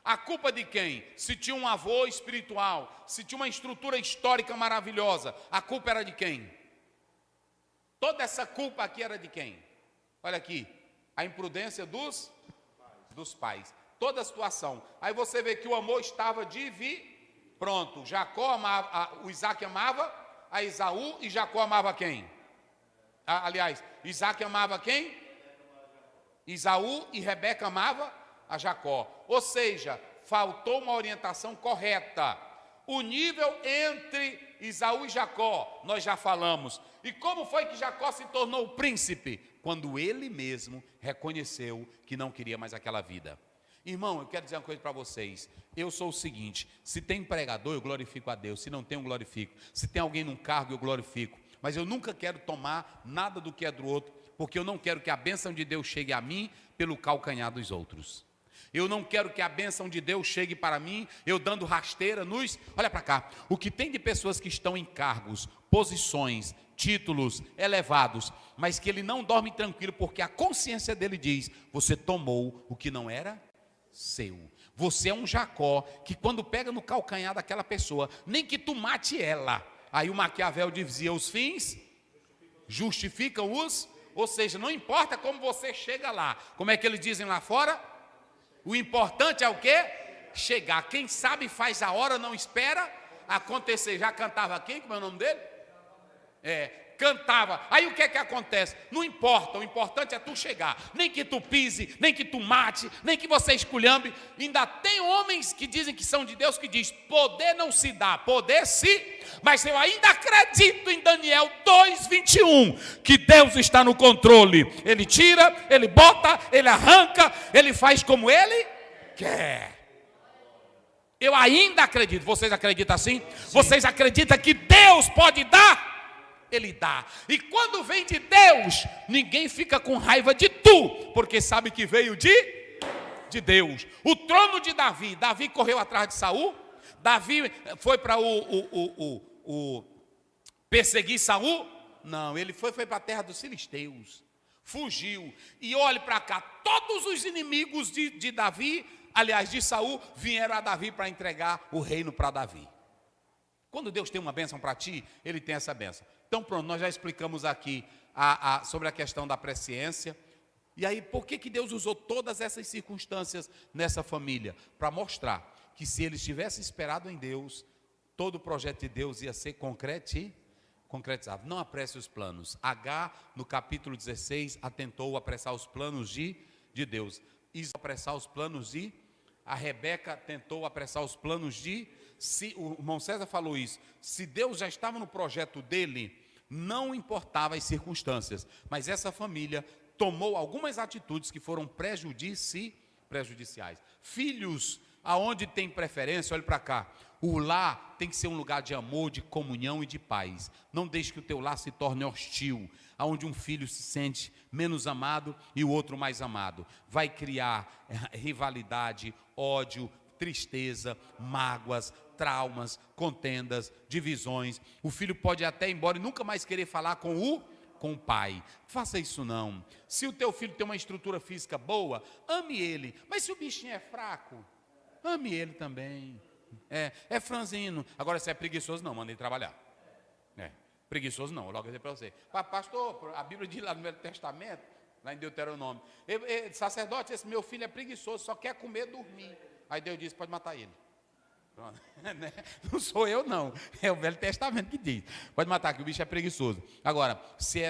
Speaker 7: A culpa de quem? Se tinha um avô espiritual, se tinha uma estrutura histórica maravilhosa, a culpa era de quem? Toda essa culpa aqui era de quem? Olha aqui, a imprudência dos pais. Toda a situação. Aí você vê que o amor estava pronto, Jacó amava, o Isaac amava a Esaú e Jacó amava quem? Aliás, Isaac amava quem? Esaú e Rebeca amava a Jacó. Ou seja, faltou uma orientação correta. O nível entre Esaú e Jacó, nós já falamos. E como foi que Jacó se tornou príncipe? Quando ele mesmo reconheceu que não queria mais aquela vida. Irmão, eu quero dizer uma coisa para vocês. Eu sou o seguinte: se tem pregador, eu glorifico a Deus. Se não tem, eu glorifico. Se tem alguém num cargo, eu glorifico. Mas eu nunca quero tomar nada do que é do outro, porque eu não quero que a bênção de Deus chegue a mim pelo calcanhar dos outros. Eu não quero que a bênção de Deus chegue para mim, eu dando rasteira nos... Olha para cá, o que tem de pessoas que estão em cargos, posições, títulos elevados, mas que ele não dorme tranquilo, porque a consciência dele diz: você tomou o que não era seu. Você é um Jacó, que quando pega no calcanhar daquela pessoa, nem que tu mate ela. Aí o Maquiavel dizia: os fins justificam os... Ou seja, não importa como você chega lá. Como é que eles dizem lá fora? O importante é o quê? Chegar. Quem sabe faz a hora, não espera acontecer. Já cantava quem? Como é o nome dele? Cantava. Aí o que é que acontece? Não importa, o importante é tu chegar. Nem que tu pise, nem que tu mate, nem que você esculhambe. Ainda tem homens que dizem que são de Deus, que diz: poder não se dá, poder se... Mas eu ainda acredito em Daniel 2:21, que Deus está no controle. Ele tira, ele bota, ele arranca, ele faz como ele quer. Eu ainda acredito. Vocês acreditam assim? Sim. Vocês acreditam que Deus pode dar? Ele dá. E quando vem de Deus, ninguém fica com raiva de tu, porque sabe que veio de Deus. O trono de Davi. Davi correu atrás de Saul. Davi foi para perseguir Saul? Não, ele foi para a terra dos filisteus. Fugiu. E olhe para cá, todos os inimigos de Davi, aliás, de Saul, vieram a Davi para entregar o reino para Davi. Quando Deus tem uma bênção para ti, Ele tem essa bênção. Então pronto, nós já explicamos aqui sobre a questão da presciência. E aí, por que Deus usou todas essas circunstâncias nessa família? Para mostrar que se eles tivessem esperado em Deus, todo o projeto de Deus ia ser concretizado. Não apresse os planos. Agar, no capítulo 16, atentou apressar os planos de Deus. Apressar os planos de... A Rebeca tentou apressar os planos de... O irmão César falou isso. Se Deus já estava no projeto dele, não importava as circunstâncias. Mas essa família tomou algumas atitudes que foram prejudiciais. Filhos, aonde tem preferência, olhe para cá. O lar tem que ser um lugar de amor, de comunhão e de paz. Não deixe que o teu lar se torne hostil, aonde um filho se sente menos amado e o outro mais amado. Vai criar rivalidade, ódio, tristeza, mágoas, traumas, contendas, divisões. O filho pode até ir embora e nunca mais querer falar com o pai. Faça isso não. Se o teu filho tem uma estrutura física boa, ame ele. Mas se o bichinho é fraco, ame ele também. É franzino. Agora, se é preguiçoso, não, manda ele trabalhar. Preguiçoso não, logo eu dizer para você. Pastor, a Bíblia diz lá no Velho Testamento, lá em Deuteronômio, sacerdote, esse meu filho é preguiçoso, só quer comer e dormir. Aí Deus disse, pode matar ele. Pronto. Não sou eu não, é o Velho Testamento que diz. Pode matar, que o bicho é preguiçoso. Agora, se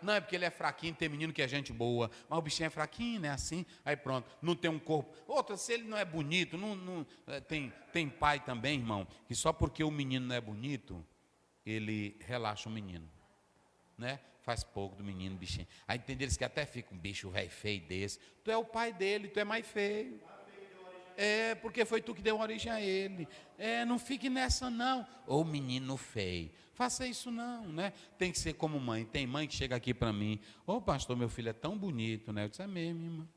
Speaker 7: não é porque ele é fraquinho, tem menino que é gente boa, mas o bichinho é fraquinho, né, assim, aí pronto, não tem um corpo. Outra, se ele não é bonito, tem pai também, irmão, que só porque o menino não é bonito, ele relaxa o menino, né? Faz pouco do menino, bichinho. Aí tem deles que até fica um bicho velho feio desse. Tu é o pai dele, tu é mais feio. Porque foi tu que deu origem a ele. Não fique nessa não. Ô menino feio. Faça isso não, né? Tem que ser como mãe. Tem mãe que chega aqui para mim. Ô pastor, meu filho é tão bonito, né? Eu disse, é mesmo, irmã.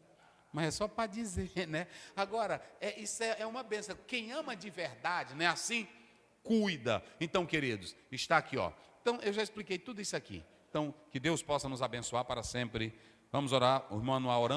Speaker 7: Mas é só para dizer, né? Agora, isso é uma bênção. Quem ama de verdade, né? Assim, cuida. Então, queridos, está aqui, ó. Então, eu já expliquei tudo isso aqui. Então, que Deus possa nos abençoar para sempre. Vamos orar, o irmão Anual orando.